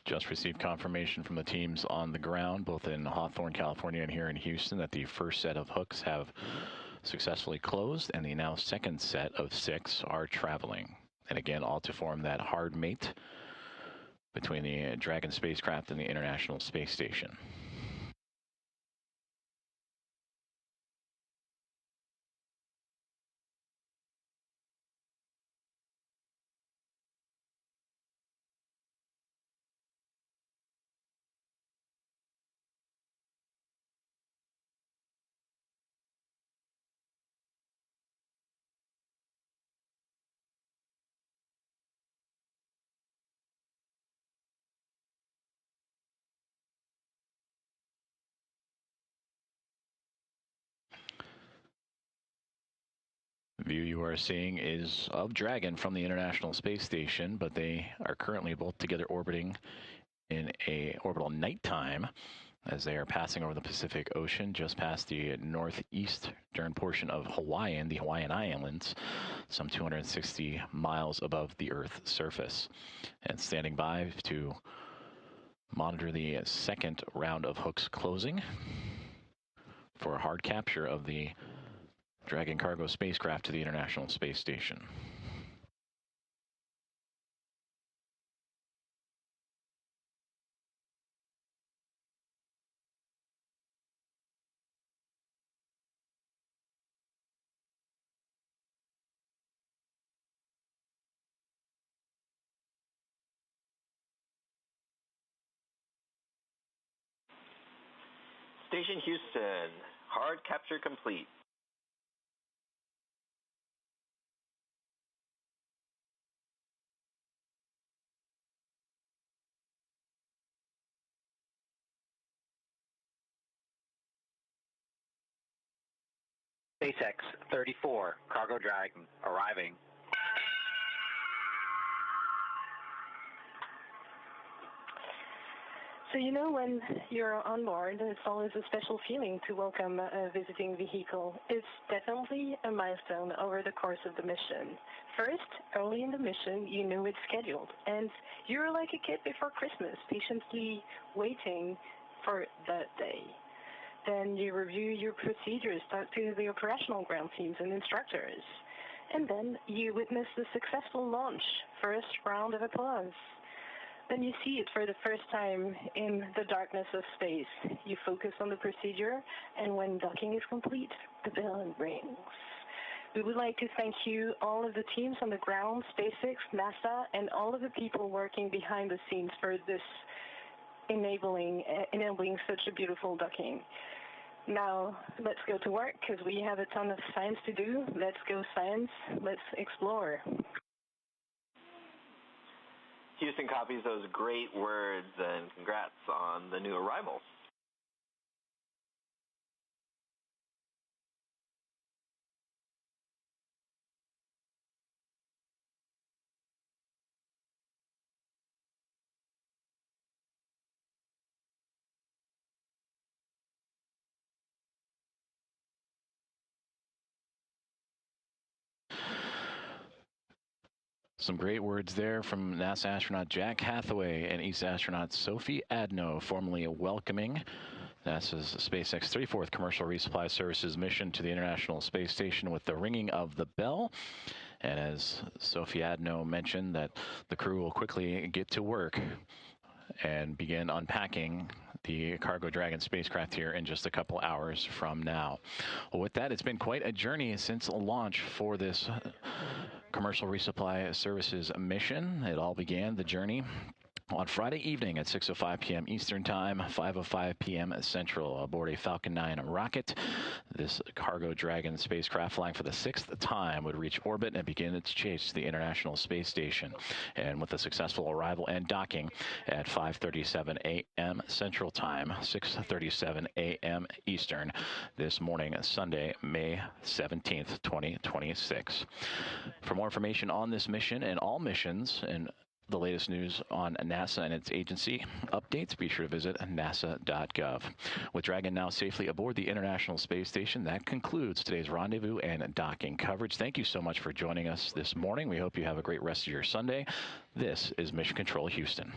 Just received confirmation from the teams on the ground, both in Hawthorne, California, and here in Houston, that the first set of hooks have successfully closed, and the now second set of 6 are traveling. And again, all to form that hard mate between the Dragon spacecraft and the International Space Station. view you are seeing is of Dragon from the International Space Station, but they are currently both together orbiting in a orbital nighttime as they are passing over the Pacific Ocean just past the northeastern portion of Hawaii and the Hawaiian Islands, some 260 miles above the Earth's surface, and standing by to monitor the second round of hooks closing for a hard capture of the Dragon cargo spacecraft to the International Space Station. Station Houston, hard capture complete. CRS-34 Cargo Dragon arriving. So you know when you're on board, it's always a special feeling to welcome a visiting vehicle. It's definitely a milestone over the course of the mission. First, early in the mission, you know it's scheduled, and you're like a kid before Christmas, patiently waiting for that day. Then you review your procedures, talk to the operational ground teams and instructors. And then you witness the successful launch, first round of applause. Then you see it for the first time in the darkness of space. You focus on the procedure, and when docking is complete, the bell rings. We would like to thank you, all of the teams on the ground, SpaceX, NASA, and all of the people working behind the scenes for this enabling such a beautiful docking. Now, let's go to work, because we have a ton of science to do. Let's go science. Let's explore. Houston copies those great words, and congrats on the new arrival. Some great words there from NASA astronaut Jack Hathaway and ESA astronaut Sophie Adno, formally welcoming NASA's SpaceX 34th Commercial Resupply Services mission to the International Space Station with the ringing of the bell. And as Sophie Adno mentioned, that the crew will quickly get to work and begin unpacking the Cargo Dragon spacecraft here in just a couple hours from now. Well, with that, it's been quite a journey since launch for this Commercial Resupply Services mission. It all began, the journey, on Friday evening at 6:05 p.m. Eastern Time, 5:05 p.m. Central, aboard a Falcon 9 rocket. This Cargo Dragon spacecraft, flying for the sixth time, would reach orbit and begin its chase to the International Space Station. And with a successful arrival and docking at 5:37 a.m. Central Time, 6:37 a.m. Eastern, this morning, Sunday, May 17th, 2026. For more information on this mission and all missions and the latest news on NASA and its agency updates, be sure to visit nasa.gov. With Dragon now safely aboard the International Space Station, that concludes today's rendezvous and docking coverage. Thank you so much for joining us this morning. We hope you have a great rest of your Sunday. This is Mission Control Houston.